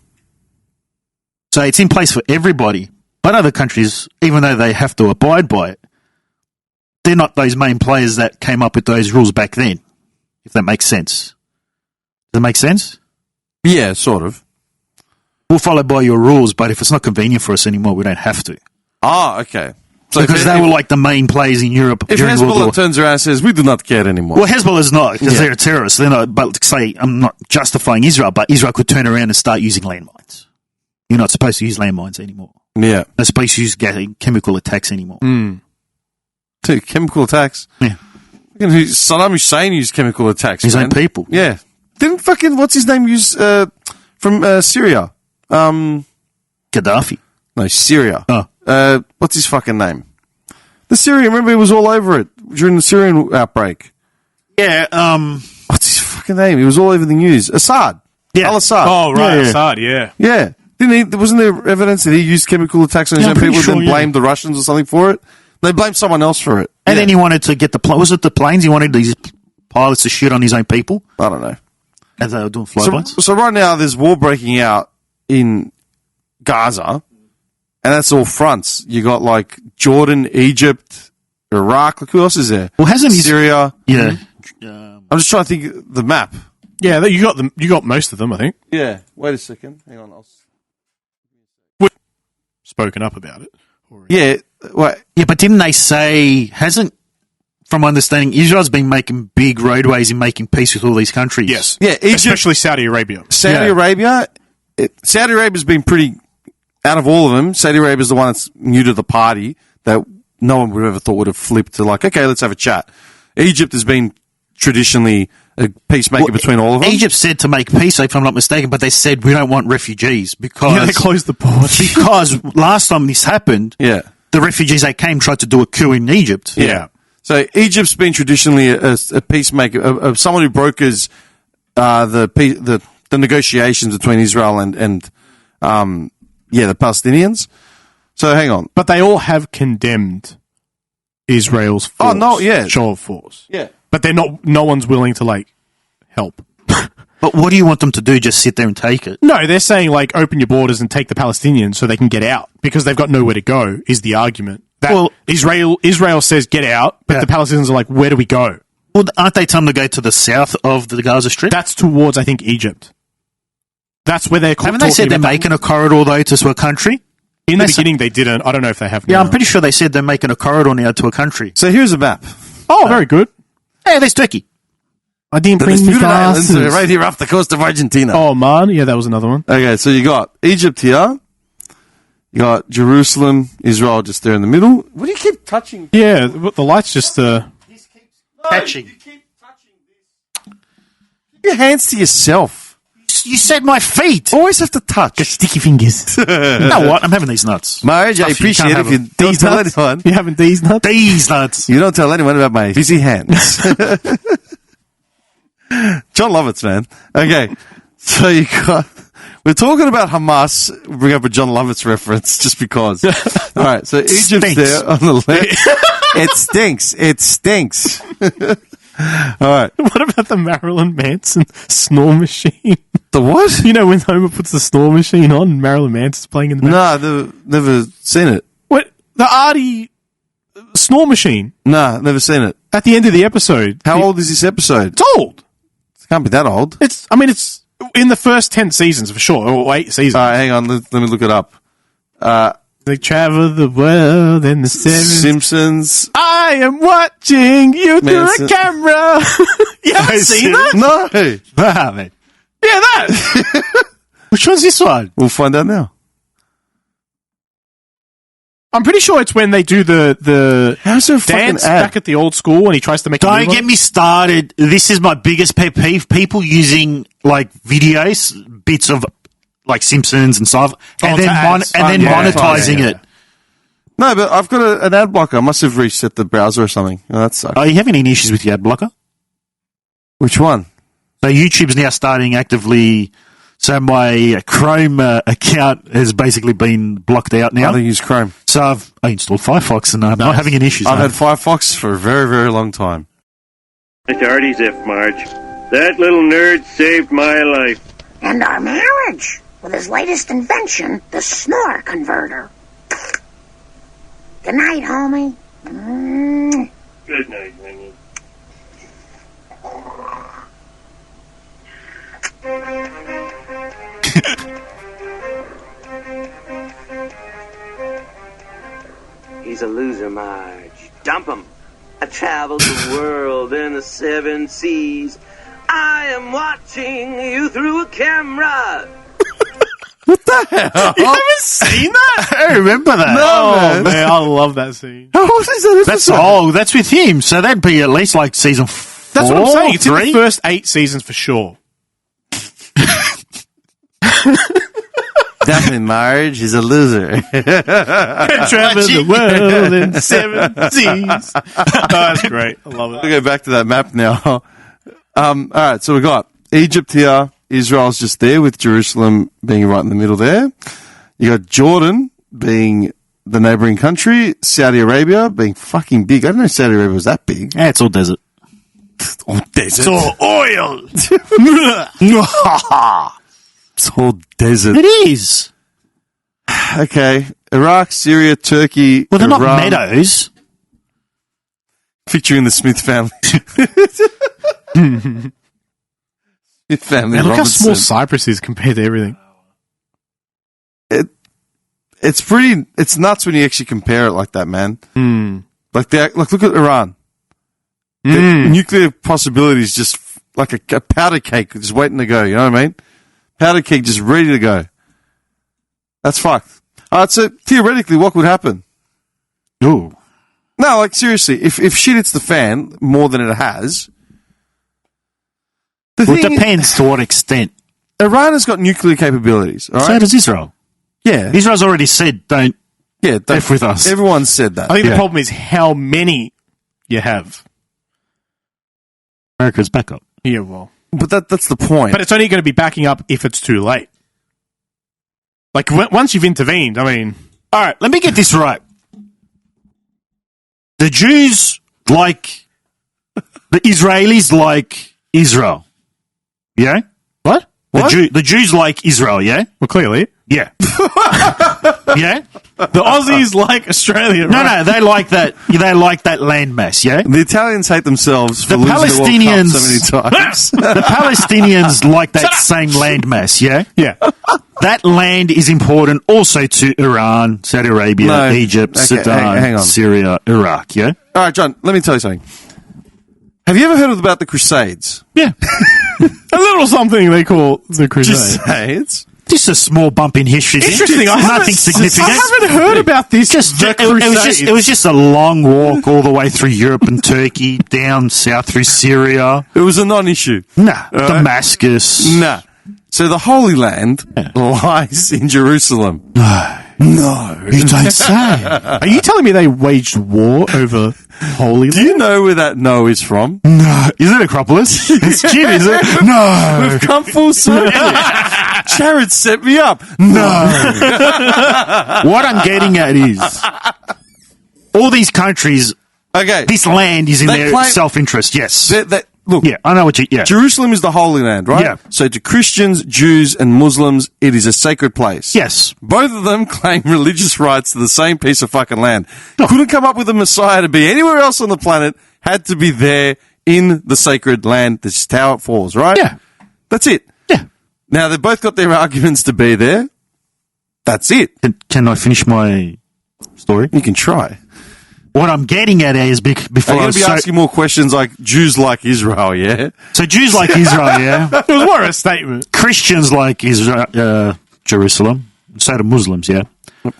C: it's in place for everybody. But other countries, even though they have to abide by it, they're not those main players that came up with those rules back then, if that makes sense. Does that make sense?
A: Yeah, sort of.
C: We'll follow by your rules, but if it's not convenient for us anymore, we don't have to.
A: Ah, okay.
C: So because they were the main players in Europe
A: if
C: during World War.
A: Hezbollah turns around and says, we do not care anymore.
C: Well, Hezbollah's not, because they're terrorists. They're not, but I'm not justifying Israel, but Israel could turn around and start using landmines. You're not supposed to use landmines anymore.
A: Yeah.
C: They're supposed to use chemical attacks anymore.
A: Chemical attacks?
C: Yeah.
A: Saddam Hussein used chemical attacks.
C: His own people.
A: Yeah. Didn't what's his name use, from Syria?
C: Gaddafi.
A: No, Syria.
C: Oh.
A: What's his fucking name? The Syrian, remember he was all over it during the Syrian outbreak.
C: Yeah,
A: What's his fucking name? He was all over the news. Assad.
C: Yeah.
A: Al-Assad.
B: Oh, right,
A: Yeah.
B: Assad, yeah.
A: Yeah. Wasn't there evidence that he used chemical attacks on his
C: Yeah,
A: own
C: I'm
A: people
C: pretty
A: and then
C: sure,
A: blamed the Russians or something for it? They blamed someone else for it.
C: And then he wanted to get was it the planes? He wanted these pilots to shoot on his own people
A: I don't know.
C: as they were doing flybies.
A: So right now there's war breaking out in Gaza, and that's all fronts. You got like Jordan, Egypt, Iraq. Like who else is there?
C: Well, hasn't he-
A: Syria?
C: Yeah.
A: I'm just trying to think of the map.
B: Yeah, you got them. You got most of them, I think.
A: Yeah. Wait a second. Hang on.
B: Spoken up about it. Already.
A: Yeah. Wait.
C: Yeah, but didn't they say, from my understanding, Israel's been making big roadways and making peace with all these countries?
B: Yes.
A: Yeah. Egypt,
B: Especially Saudi Arabia.
A: Saudi Arabia. Saudi Arabia's been pretty. Out of all of them, Saudi Arabia's the one that's new to the party that no one would have ever thought would have flipped to like, okay, let's have a chat. Egypt has been traditionally a peacemaker between all of them.
C: Egypt said to make peace, if I'm not mistaken, but they said we don't want refugees because
B: they closed the port.
C: because last time this happened,
A: Yeah.
C: the refugees that came tried to do a coup in Egypt.
B: Yeah.
A: So Egypt's been traditionally a peacemaker, someone who brokers the negotiations between Israel and the Palestinians. So hang on.
B: But they all have condemned Israel's force.
A: Oh, no, yeah.
B: Show of force.
A: Yeah.
B: But they're not. No one's willing to like help.
C: But what do you want them to do? Just sit there and take it?
B: No, they're saying like open your borders and take the Palestinians so they can get out because they've got nowhere to go. Is the argument that
C: Well-
B: Israel says get out, but the Palestinians are like, where do we go?
C: Well, aren't they telling them to go to the south of the Gaza Strip?
B: That's towards I think Egypt. That's where they're.
C: Haven't they said they're making a corridor though to a country?
B: In the beginning, they didn't. I don't know if they have.
C: Yeah,
B: now.
C: I'm pretty sure they said they're making a corridor now to a country.
A: So here's a map.
B: Oh, very good.
C: Hey, there's Turkey.
B: I didn't
A: There's
B: bring the
A: beautiful islands
B: glasses.
A: right here off the coast of Argentina.
B: Oh man, yeah, that was another one.
A: Okay, so you got Egypt here. You got Jerusalem, Israel just there in the middle. What do you keep touching?
B: Yeah, the lights just.
C: Catching.
A: Keep your hands to yourself.
C: You said my feet.
A: Always have to touch.
B: Sticky fingers.
C: You know what? I'm having these nuts.
A: Marriage, I
C: Stuff you
A: appreciate
C: can't
A: it if you don't tell anyone.
B: You having these nuts?
C: These nuts.
A: You don't tell anyone about my busy hands. John Lovitz, man. Okay, so you got. We're talking about Hamas. We'll bring up a John Lovitz reference just because. All right, so Egypt's
C: Stinks.
A: there on the left. It stinks. It stinks. All right.
B: What about the Marilyn Manson snore machine?
A: The what?
B: You know when Homer puts the snore machine on and Marilyn Manson's playing in the back?
A: No, never seen it.
B: What? The Artie snore machine
A: No, never seen it.
B: at the end of the episode.
A: How old is this episode?
B: It's old.
A: It can't be that old.
B: It's in the first 10 seasons for sure, or 8 seasons.
A: All right, hang on. Let me look it up.
B: They travel the world in the 70s.
A: Simpsons.
B: I am watching you through
A: Manson.
B: a camera. You haven't seen that?
A: No.
C: Ah, man.
B: Yeah, that.
C: Which one's this one?
A: We'll find out now.
B: I'm pretty sure it's when they do the
A: How's there a fucking
B: dance
A: ad?
B: back at the old school and he tries to make a
C: Don't
B: move on
C: get
B: it.
C: me started. This is my biggest pet peeve. People using like videos, bits of like Simpsons and stuff, and
B: to
C: then
B: ads.
C: monetizing
A: yeah.
C: it.
A: No, but I've got an ad blocker. I must have reset the browser or something. Oh, that sucks.
C: Are you having any issues with your ad blocker?
A: Which one?
C: So YouTube's now starting actively. So my Chrome account has basically been blocked out
A: I
C: now.
A: don't use Chrome.
C: So I installed Firefox and I'm not having any issues.
A: I've
C: no.
A: had Firefox for a very, very long time.
D: It's Artie's if, Marge. That little nerd saved my life.
E: And our marriage with his latest invention, the snore converter. Good night, homie.
D: Good night, honey.
F: He's a loser, Marge. Dump him. I traveled the world in the 7 seas. I am watching you through a camera.
B: You haven't seen that?
C: I don't remember that.
B: Oh, man, I love that scene.
A: How old is that?
C: That's that's with him. So that'd be at least like season 4.
B: That's what I'm saying. It's in
C: 3?
B: the first 8 seasons for sure.
A: Definitely marriage is a loser.
B: Travel the world in 7 seas. Oh, that's great. I love
A: We'll
B: it.
A: go back to that map now. All right, so we got Egypt here. Israel's just there with Jerusalem being right in the middle there. You got Jordan being the neighboring country, Saudi Arabia, being fucking big. I didn't know Saudi Arabia was that big.
C: Yeah, it's all desert.
A: All desert.
C: It's all oil.
A: It's all desert.
C: It is.
A: Okay. Iraq, Syria, Turkey,
C: Well, they're not
A: Iran.
C: meadows.
A: Featuring the Smith family. Smith family.
B: Man, look how
A: Robinson.
B: small Cyprus is compared to everything.
A: It's nuts when you actually compare it like that, man. Like look at Iran. The nuclear possibility is just like a powder cake just waiting to go. You know what I mean? Powder cake just ready to go. That's fucked. All right, so theoretically, what would happen?
C: Ooh.
A: No, like seriously, if shit hits the fan more than it has,
C: Well, it depends to what extent.
A: Iran has got nuclear capabilities. All
C: So
A: right?
C: does Israel.
A: Yeah,
C: Israel's already said don't
A: don't-
C: F with us.
A: Everyone said that.
B: I think
C: Yeah.
B: the problem is how many you have.
C: America's backup.
B: Yeah, well.
A: But that's the point.
B: But it's only going to be backing up if it's too late. Like, once you've intervened, I mean...
C: All right, let me get this right. The Jews like the Israelis like Israel. Yeah?
B: What?
C: The Jews like Israel, yeah?
B: Well, clearly.
C: Yeah. Yeah?
B: The Aussies like Australia,
C: No,
B: right?
C: no, they like that landmass, yeah?
A: the Italians hate themselves for
C: The
A: losing the World
C: Palestinians-
A: Cup so many times.
C: The Palestinians like that same landmass, yeah?
B: Yeah.
C: That land is important also to Iran, Saudi Arabia,
A: No.
C: Egypt,
A: Okay,
C: Sudan,
A: hang on.
C: Syria, Iraq, yeah?
A: All right, John, let me tell you something. Have you ever heard about the Crusades?
C: Yeah.
B: A little something they call the Crusade.
A: Crusades?
C: Just a small bump in history.
B: Interesting.
C: Nothing significant.
B: I haven't heard about this.
C: It was just a long walk all the way through Europe and Turkey, down south through Syria.
A: It was a non-issue.
C: Nah, Damascus.
A: Nah. So the Holy Land lies in Jerusalem.
C: No, you don't say.
B: Are you telling me they waged war over Holy
A: Do
B: Land?
A: you know where that no is from?
C: No, is it Acropolis? It's cheap, is it? No.
A: We've come full circle. Jared set me up. No.
C: What I'm getting at is all these countries,
A: Okay.
C: this land is in
A: They
C: their
A: claim-
C: self-interest. Yes.
A: Look,
C: Yeah, I know what you. Yeah.
A: Jerusalem is the Holy Land, right?
C: Yeah.
A: So to Christians, Jews, and Muslims, it is a sacred place.
C: Yes.
A: Both of them claim religious rights to the same piece of fucking land. Couldn't come up with a Messiah to be anywhere else on the planet. Had to be there in the sacred land. This is how it falls, right?
C: Yeah.
A: That's it.
C: Yeah.
A: Now, they've both got their arguments to be there. That's it.
C: Can I finish my story?
A: You can try.
C: What I'm getting at is before
A: I'm
C: I
A: going
C: was
A: to be asking more questions like Jews like Israel, yeah?
C: so Jews like Israel, yeah.
B: It was more of a statement.
C: Christians like Israel, Jerusalem. So do Muslims, yeah.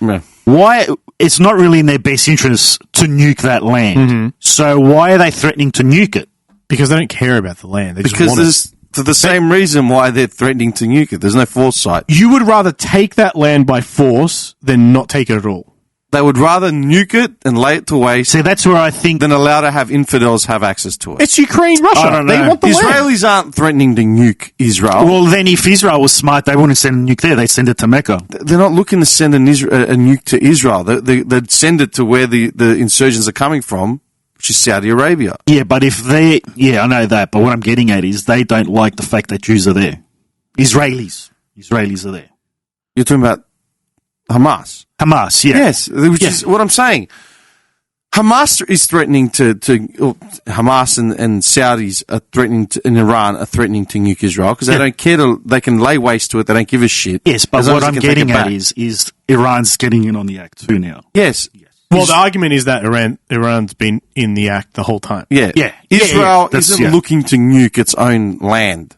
A: Yeah.
C: Why? It's not really in their best interest to nuke that land. So why are they threatening to nuke it?
B: Because they don't care about the land. They just
A: Because
B: want it.
A: there's for the same reason why they're threatening to nuke it. There's no foresight.
B: You would rather take that land by force than not take it at all.
A: They would rather nuke it and lay it to waste
C: See, that's where I think
A: than allow to have infidels have access to it.
B: It's Ukraine, Russia.
C: I don't
B: They
C: know.
B: want the land.
A: Israelis aren't threatening to nuke Israel.
C: Well, then if Israel was smart, they wouldn't send a nuke there. They'd send it to Mecca.
A: They're not looking to send a nuke to Israel. They'd send it to where the insurgents are coming from, which is Saudi Arabia.
C: Yeah, but if they... Yeah, I know that. But what I'm getting at is they don't like the fact that Jews are there. Israelis are there.
A: You're talking about Hamas.
C: Hamas, yeah.
A: Yes, which
C: Yeah.
A: is what I'm saying. Hamas is threatening Hamas and Saudis are threatening in Iran are threatening to nuke Israel because they
C: Yeah.
A: don't care they can lay waste to it. They don't give a shit.
C: Yes, but
A: As long
C: what
A: as
C: I'm
A: they can take
C: getting
A: it
C: at
A: back.
C: is Iran's getting in on the act too now.
A: Yes.
B: Well, the argument is that Iran's been in the act the whole time.
A: Yeah.
C: Yeah.
A: Israel
C: That's-
A: isn't
C: yeah.
A: looking to nuke its own land.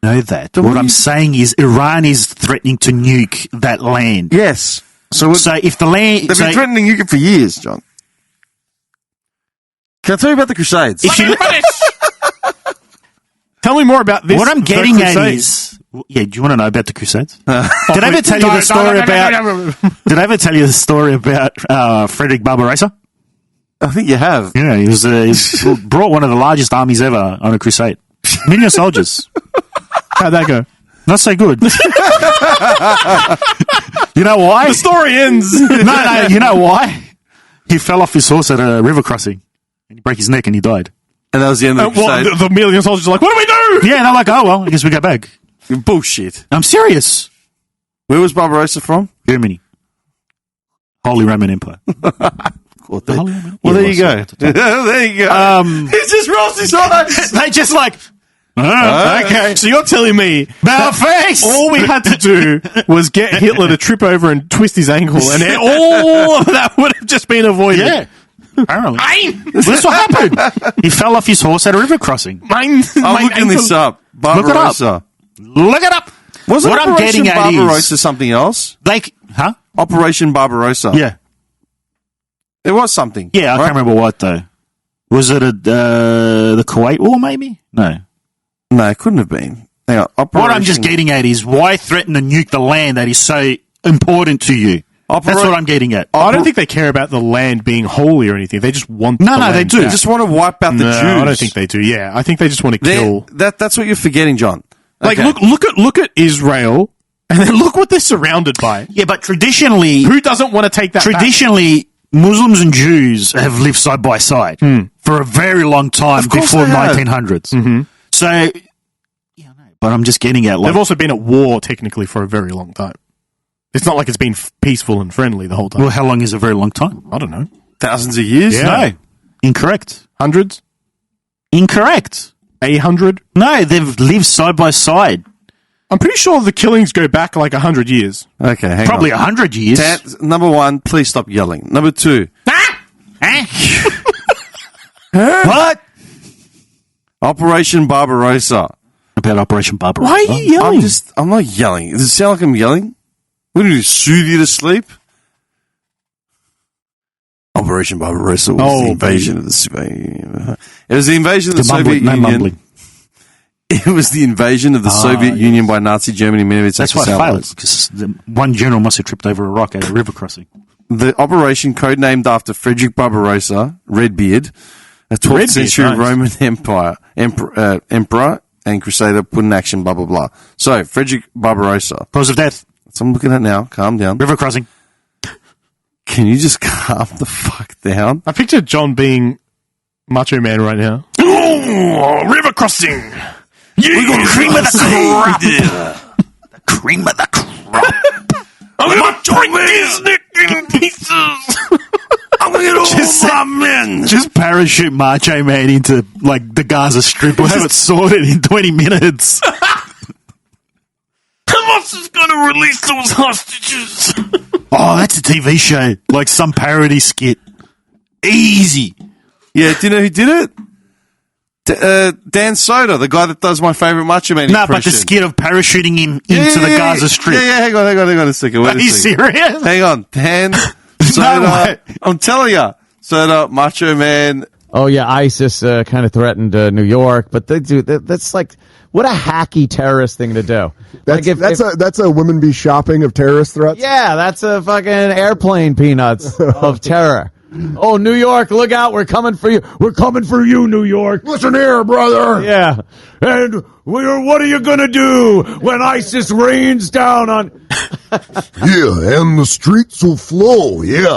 C: Know that.
A: Then
C: What
A: what
C: I'm
A: you-
C: saying is Iran is threatening to nuke that land.
A: Yes. So
C: if the land...
A: they've been threatening to nuke it for years, John. Can I tell you about the Crusades?
C: if you,
B: Tell me more about this.
C: what I'm
B: the
C: getting at
B: Crusades.
C: is... Yeah, do you want to know about the Crusades? Did I ever tell you the story about... Did I ever tell you the story about Frederick Barbarossa?
A: I think you have.
C: Yeah, he brought one of the largest armies ever on a crusade. Million soldiers.
B: How'd that go?
C: Not so good. You know why?
B: The story ends.
C: No, you know why? He fell off his horse at a river crossing. And he broke his neck and he died.
A: And that was the end of the crusade.
B: The million soldiers are like, what do we do?
C: Yeah, and I'm like, oh, well, I guess we go back.
A: Bullshit.
C: I'm serious.
A: Where was Barbarossa from?
C: Germany. Holy Roman Empire.
A: Well,
C: Yeah,
A: there you go.
C: at the time.
A: There you go. He just rolls his eyes.
C: They just like,
B: Okay, so you're telling me
C: Bow face!
B: all we had to do was get Hitler to trip over and twist his ankle, and all of that would have just been avoided.
C: Yeah. Apparently. That's what happened. He fell off his horse at a river crossing.
A: I'm looking this up. Barbarossa.
C: Look it up.
A: Wasn't
C: What I'm
A: Operation
C: getting at
A: Barbarossa
C: is,
A: something else?
C: huh?
A: Operation Barbarossa.
C: Yeah.
A: There was something.
C: Yeah, I
A: right?
C: can't remember what though. Was it the Kuwait War maybe? No.
A: No, it couldn't have been. Hang on.
C: What I'm just getting at is why threaten to nuke the land that is so important to you? That's what I'm getting at.
B: I don't think they care about the land being holy or anything. They just want
C: No,
B: the
C: they
B: land
C: do.
A: They
B: back.
A: just want to wipe out the
B: No,
A: Jews.
B: I don't think they do. Yeah, I think they just want to kill.
A: That's what you're forgetting, John.
B: Like,
A: Okay.
B: look at Israel, and then look what they're surrounded by.
C: Yeah, but traditionally,
B: Who doesn't want to take that back?
C: traditionally, Muslims and Jews have lived side by side for a very long time
A: Of course
C: before
A: they have.
C: 1900s. Mm-hmm. So, yeah, no, but I'm just getting at like,
B: They've also been at war technically for a very long time. It's not like it's been peaceful and friendly the whole time.
C: well, how long is a very long time?
B: I don't know.
A: Thousands of years?
B: Yeah.
C: No, incorrect.
B: Hundreds?
C: Incorrect.
B: 100?
C: No, they've lived side by side.
B: I'm pretty sure the killings go back like 100 years.
A: Okay, hang
C: Probably
A: on.
C: 100 years.
A: Number one, please stop yelling. Number two,
C: What?
A: Operation Barbarossa.
C: About Operation Barbarossa.
B: Why are you yelling?
A: I'm not yelling. Does it sound like I'm yelling? What do you do, soothe you to sleep? Operation Barbarossa was the invasion of the Soviet Union. It was the invasion of the Soviet Union. It was the invasion of the Soviet Union by Nazi Germany. Many of its
C: That's why it
A: ex-allies.
C: failed, because one general must have tripped over a rock at a river crossing.
A: The operation, codenamed after Frederick Barbarossa, Redbeard, a 12th century Roman emperor and crusader, put in action, blah, blah, blah. So, Frederick Barbarossa.
C: Cause of death.
A: That's what I'm looking at now. Calm down.
C: River crossing.
A: Can you just calm the fuck down?
B: I picture John being Macho Man right now. Oh, river crossing.
C: We're going to cream of the crop. The cream of the crop.
B: I'm going to break this neck in pieces.
A: I'm going to get all my men.
C: Just parachute Macho Man into, like, the Gaza Strip. We'll have it sorted in 20 minutes.
B: Hamas is going to release those hostages.
C: Oh, that's a TV show. Like some parody skit. Easy.
A: Yeah, do you know who did it? Dan Soder, the guy that does my favourite Macho Man
C: No,
A: impression.
C: but the skit of parachuting him into the Gaza Strip.
A: Yeah, hang on a second. Wait
C: Are
A: a
C: you
A: second.
C: serious?
A: Hang on. Dan Soder.
C: way.
A: I'm telling you. Soder, Macho Man.
G: Oh yeah, ISIS kind of threatened New York, but they do. That's like what a hacky terrorist thing to do.
H: That's
G: Like
H: that's a women be shopping of terrorist threats.
G: yeah, that's a fucking airplane peanuts of terror. Oh, New York, look out! We're coming for you. We're coming for you, New York.
H: Listen here, brother.
G: Yeah, and what are you gonna do when ISIS rains down on?
H: Yeah, and the streets will flow. Yeah.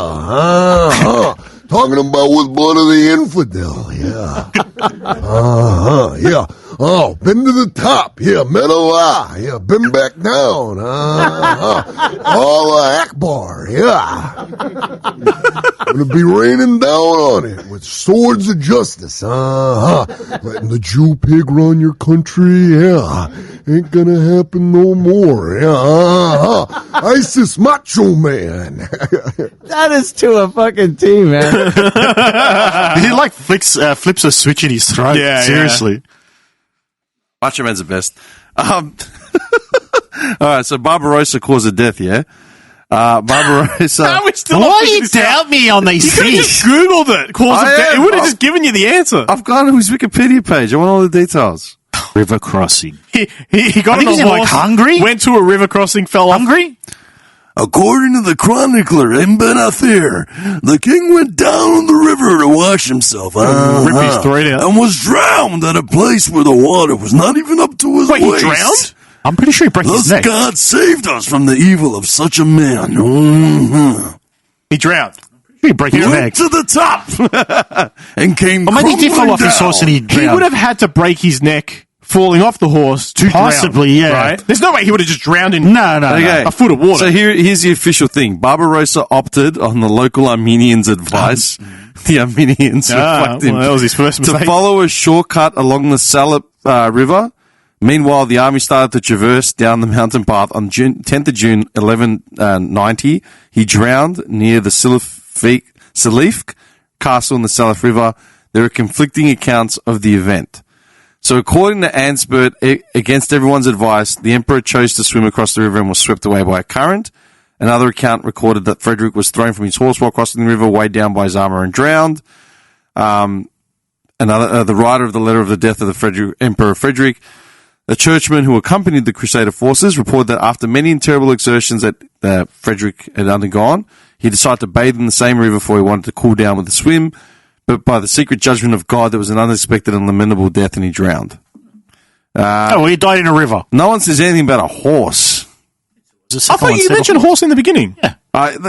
H: Talking about with blood of the infidel. Yeah. Yeah. Oh, been to the top. Yeah, Menala. Yeah, been back down. Allah Akbar. Yeah. Gonna be raining down on it with swords of justice. Letting the Jew pig run your country. Yeah. Ain't gonna happen no more. Yeah. ISIS Macho Man.
G: That is to a fucking T, man.
C: He like flips a switch in his throat.
B: Yeah,
C: Seriously.
A: Macho Man's the best. All right, so Barbarossa caused a death, yeah? Barbarossa.
C: Why do you doubt me on these
B: You could have
C: things?
B: just Googled it. It would have just given you the answer.
A: I've gone to his Wikipedia page. I want all the details.
C: River crossing.
B: He got
C: I think
B: on
C: he's
B: a
C: like
B: horse,
C: hungry.
B: went to a river crossing, fell off.
C: Hungry?
A: According to the chronicler Ibn Athir, the king went down on the river to wash himself
B: Rip his throat out.
A: and was drowned at a place where the water was not even up to his
B: Wait, he
A: waist.
B: drowned?
C: I'm pretty sure he broke his
H: Thus
C: neck.
H: God saved us from the evil of such a man. Mhm.
B: He drowned.
C: He broke his neck.
H: Went to the top and came
C: Or maybe he did fall
H: crumbling
C: off his
H: down.
C: horse and he
B: He
C: drowned.
B: would have had to break his neck falling off the horse to
C: Possibly,
B: drown,
C: yeah.
B: Right? There's no way he would have just drowned in
C: No.
A: Okay.
B: a foot of water.
A: So here's the official thing. Barbarossa opted on the local Armenians' advice. The Armenians reflect him
B: well, that was his first
A: to
B: mistake.
A: follow a shortcut along the Salep River. Meanwhile, the army started to traverse down the mountain path. On 10th of June, 1190, he drowned near the Salif Castle in the Salif River. There are conflicting accounts of the event. So according to Ansbert, against everyone's advice, the emperor chose to swim across the river and was swept away by a current. Another account recorded that Frederick was thrown from his horse while crossing the river, weighed down by his armor and drowned. The writer of the letter of the death of the Emperor Frederick, a churchman who accompanied the Crusader forces, reported that after many and terrible exertions that Frederick had undergone, he decided to bathe in the same river before he wanted to cool down with a swim. But by the secret judgment of God, there was an unexpected and lamentable death, and he drowned.
C: he died in a river.
A: No one says anything about a horse.
B: I thought you mentioned horse in the beginning.
C: Yeah.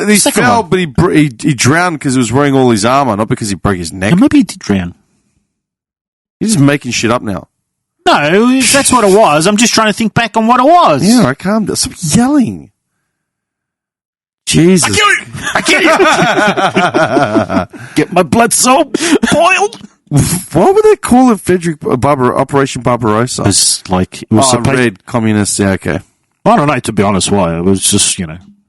A: He
C: Second
A: fell,
C: one.
A: but he drowned because he was wearing all his armor, not because he broke his neck.
C: Maybe he did drown.
A: He's just making shit up now.
C: No, if that's what it was. I'm just trying to think back on what it was.
A: Yeah, I calm down. Stop yelling. Jesus.
C: I kill you! Get my blood so boiled.
A: Why would they call it Operation Barbarossa?
C: It's like, it was
A: Oh,
C: supposed-
A: red communists. Yeah, okay.
C: I don't know, to be honest, why. It was just,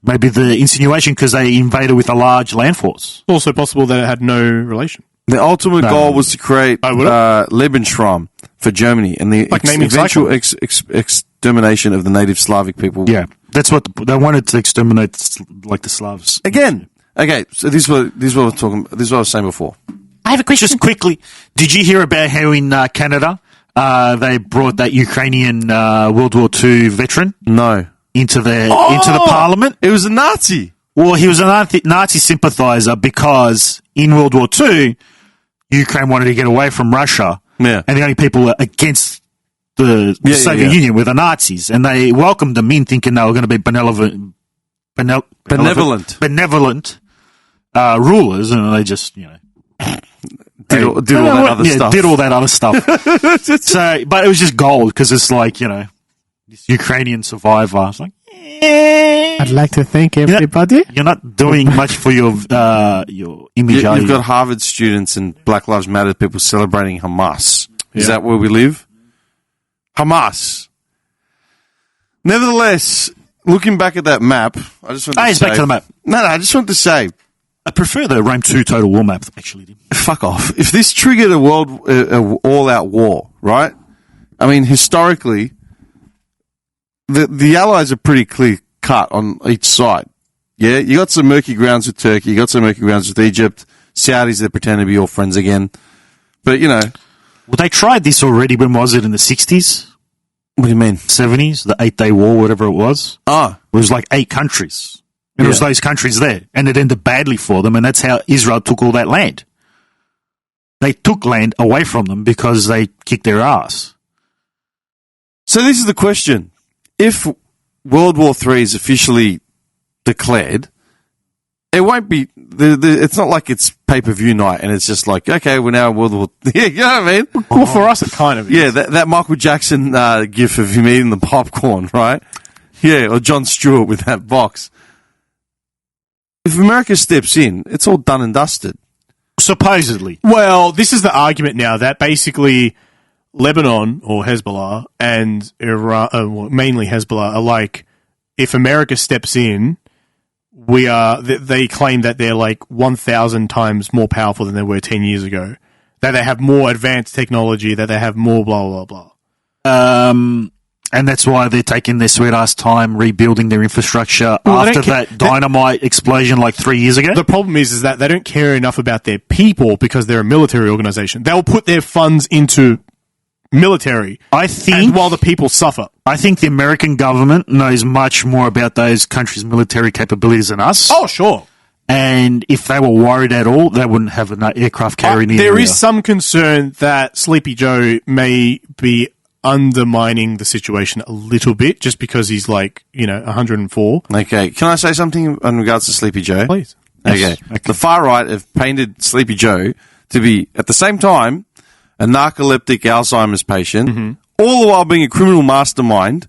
C: maybe the insinuation because they invaded with a large land force.
B: Also possible that it had no relation.
A: The ultimate goal was to create
B: Oh, would it?
A: Lebensraum for Germany and the
B: Like naming
A: eventual extermination of the native Slavic people.
C: Yeah, that's what they wanted to exterminate, like the Slavs.
A: Again. Okay, so this is what I was saying before.
C: I have a question. Just quickly, did you hear about how in Canada they brought that Ukrainian World War II veteran
A: No.
C: into the parliament?
A: It was a Nazi.
C: Well, he was a Nazi sympathizer because in World War II, Ukraine wanted to get away from Russia,
A: Yeah.
C: and the only people against the Soviet Union were the Nazis, and they welcomed them in thinking they were going to be benevolent rulers, and they just,
A: Did all that other stuff.
C: Did all that other stuff. So, but it was just gold because it's like, this Ukrainian survivor. It's like,
B: I'd like to thank everybody.
C: you're not doing much for your image.
A: You've got Harvard students and Black Lives Matter people celebrating Hamas. Is that where we live? Hamas. Nevertheless, looking back at that map, I just want to say...
C: back to the map.
A: No, I just want to say,
C: I prefer the Rome 2 Total War map, actually.
A: fuck off. If this triggered a all-out war, right? I mean, historically, the Allies are pretty clear cut on each side. Yeah, you got some murky grounds with Turkey, you got some murky grounds with Egypt, Saudis that pretend to be all friends again. But,
C: Well, they tried this already. When was it? In the 60s?
A: what do you mean?
C: 70s? The 8-Day War, whatever it was?
A: Ah,
C: It was like 8 countries. And it was those countries there. And it ended badly for them, and that's how Israel took all that land. They took land away from them because they kicked their ass.
A: so this is the question. If World War III is officially declared, it won't be... it's not like it's pay-per-view night and it's just like, okay, we're now in World War... Yeah, you know what I mean?
B: Well, for us, it kind of is.
A: Yeah, that Michael Jackson gif of him eating the popcorn, right? Yeah, or Jon Stewart with that box. If America steps in, it's all done and dusted.
C: Supposedly.
B: Well, this is the argument now that basically Lebanon or Hezbollah and Iran, mainly Hezbollah, are like, if America steps in, they claim that they're like 1,000 times more powerful than they were 10 years ago. That they have more advanced technology, that they have more blah, blah, blah.
C: And that's why they're taking their sweet-ass time rebuilding their infrastructure
B: Well, they
C: after
B: don't
C: that dynamite explosion like 3 years ago.
B: The problem is that they don't care enough about their people because they're a military organization. They'll put their funds into military, and while the people suffer.
C: I think the American government knows much more about those countries' military capabilities than us.
B: Oh, sure.
C: And if they were worried at all, they wouldn't have an aircraft carrier in the
B: There
C: area.
B: is some concern that Sleepy Joe may be undermining the situation a little bit just because he's 104.
A: Okay, can I say something in regards to Sleepy Joe?
B: Please.
A: Okay. The far right have painted Sleepy Joe to be, at the same time, a narcoleptic Alzheimer's patient, all the while being a criminal mastermind.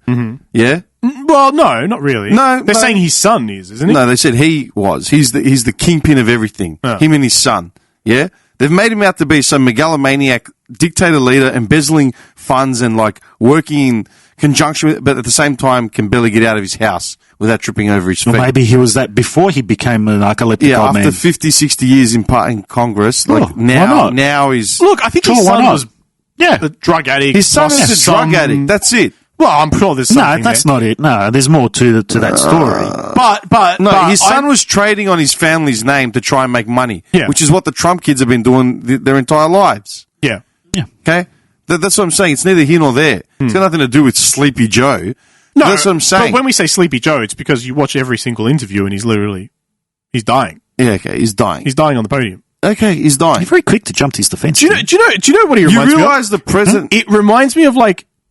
A: Yeah?
B: Well, no, not really.
A: No,
B: They're saying his son is, isn't he?
A: No, they said he was. He's the kingpin of everything.
B: Oh.
A: Him and his son. Yeah? They've made him out to be some megalomaniac dictator leader, embezzling funds and working in conjunction with, but at the same time can barely get out of his house without tripping over his feet.
C: Well, maybe he was that before he became an narcoleptic old
A: after
C: man.
A: 50, 60 years in Congress,
C: why not?
A: now he's...
B: Look, I think his son was a drug addict.
A: His son is a drug addict. That's it.
B: Well, I'm sure there's something
C: No, that's not it. No, there's more to that story.
B: But
A: his son was trading on his family's name to try and make money,
B: Yeah.
A: which is what the Trump kids have been doing their entire lives.
B: Yeah.
A: Okay? That's what I'm saying. It's neither here nor there. It's got nothing to do with Sleepy Joe.
B: No,
A: that's what I'm saying.
B: But when we say Sleepy Joe, it's because you watch every single interview and he's dying.
A: Yeah, okay, he's dying.
B: He's dying on the podium.
A: Okay, he's dying.
C: You're very quick to jump to his defense.
B: Do you know what he reminds me of?
A: You realise the president...
B: It reminds me of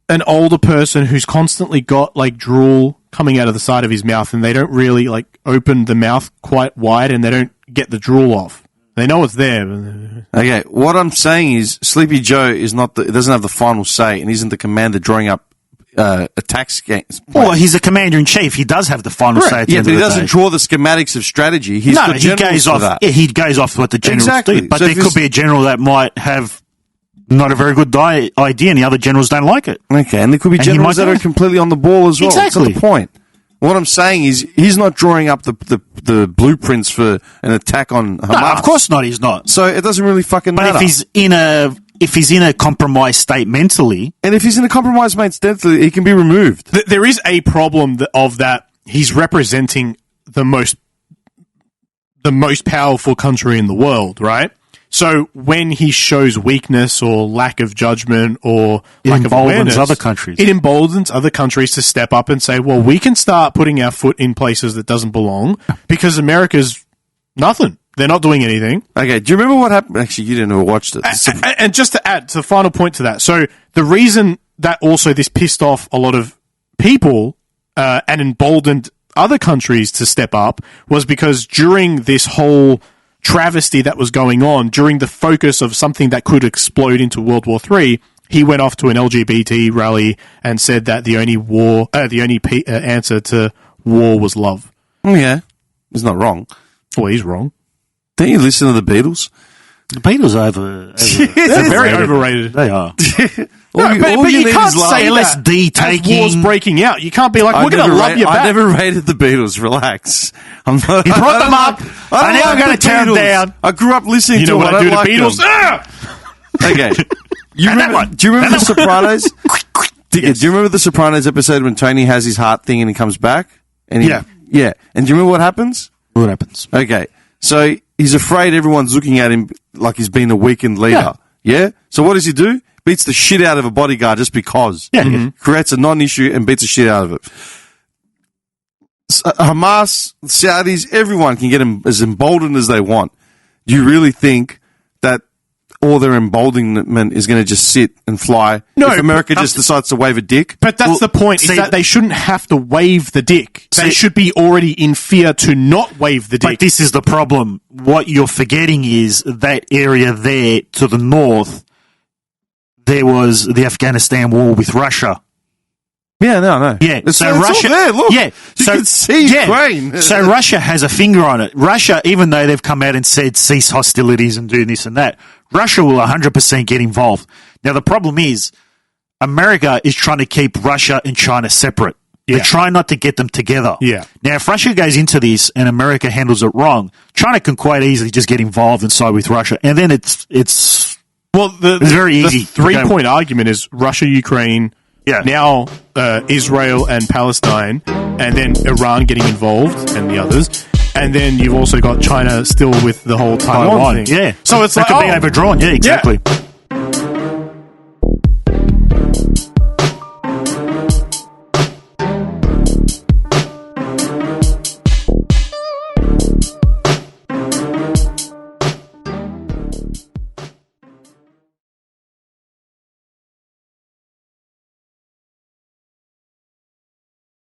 B: an older person who's constantly got drool coming out of the side of his mouth and they don't really open the mouth quite wide and they don't get the drool off. They know it's there.
A: Okay, what I'm saying is Sleepy Joe is doesn't have the final say and isn't the commander drawing up attack schemes.
C: Well, he's a commander-in-chief. He does have the final say at the
A: Yeah,
C: end
A: but
C: of
A: he
C: the
A: doesn't
C: day.
A: draw the schematics of strategy. He's got
C: he
A: generals
C: goes
A: for
C: off.
A: that.
C: Yeah, he goes off what the generals
A: Exactly.
C: do. But
A: So
C: there
A: if
C: could be a general that might have not a very good idea, and the other generals don't like it.
A: Okay, and there could be
C: And he
A: generals
C: might
A: that are
C: die.
A: completely on the ball as well.
C: Exactly.
A: That's not the point. What I'm saying is he's not drawing up the blueprints for an attack on Hamas.
C: No, of course not. He's not.
A: So it doesn't really fucking
C: But
A: matter.
C: if he's in a compromised state mentally,
A: and if he's in a compromised state, he can be removed.
B: There is a problem of that. He's representing the most powerful country in the world, right? So when he shows weakness or lack of judgment or lack of awareness,
C: other countries.
B: It emboldens other countries to step up and say, well, we can start putting our foot in places that doesn't belong because America's nothing. They're not doing anything.
A: Okay, do you remember what happened? Actually, you didn't ever watch it.
B: And just to add to the final point to that, so the reason that also this pissed off a lot of people and emboldened other countries to step up was because during this whole travesty that was going on, during the focus of something that could explode into World War III, he went off to an LGBT rally and said that the only answer to war was love.
A: Yeah, he's not wrong.
B: Well, he's wrong.
A: Don't you listen to the Beatles?
C: the Beatles are over
B: They're very overrated.
C: They are.
B: But you can't say
C: LSD
B: that as
C: taking.
B: war's breaking out. You can't be like, we're going to love you
A: I
B: back.
A: never rated the Beatles. Relax. I'm not,
C: You brought them up.
A: I
C: and now I'm going
A: the
C: to tear them
A: Beatles.
C: down.
A: I grew up listening
B: You
A: to
B: know
A: them.
B: what I do to
A: like
B: Beatles?
A: them.
B: Ah!
A: Okay. Do you remember The Sopranos? Do you remember The Sopranos episode when Tony has his heart thing and he comes back? And
B: Yeah.
A: Yeah. And do you remember what happens?
C: What happens?
A: Okay. So he's afraid everyone's looking at him like he's been a weakened leader. Yeah? So what does he do? Beats the shit out of a bodyguard just because.
C: Yeah. Mm-hmm.
A: Creates a non-issue and beats the shit out of it. Hamas, Saudis, everyone can get them as emboldened as they want. Do you really think that all their emboldenment is going to just sit and fly if America just decides to wave a dick?
B: But that's the point, is that they shouldn't have to wave the dick. They should be already in fear to not wave the dick.
C: But this is the problem. What you're forgetting is that area there to the north, there was the Afghanistan war with Russia.
A: Yeah, no.
C: Yeah,
A: It's
C: so
A: all
C: Russia.
A: there, look.
C: Yeah,
A: You can see Ukraine.
C: So Russia has a finger on it. Russia, even though they've come out and said cease hostilities and do this and that, Russia will 100% get involved. Now the problem is, America is trying to keep Russia and China separate.
B: Yeah.
C: They're trying not to get them together.
B: Yeah.
C: Now, if Russia goes into this and America handles it wrong, China can quite easily just get involved and side with Russia, and then it's very easy.
B: The 3-point argument is Russia, Ukraine, now Israel and Palestine, and then Iran getting involved and the others. And then you've also got China still with the whole Taiwan thing.
C: Yeah.
B: So it's
C: that
B: like,
C: could be overdrawn. Yeah, exactly.
B: Yeah.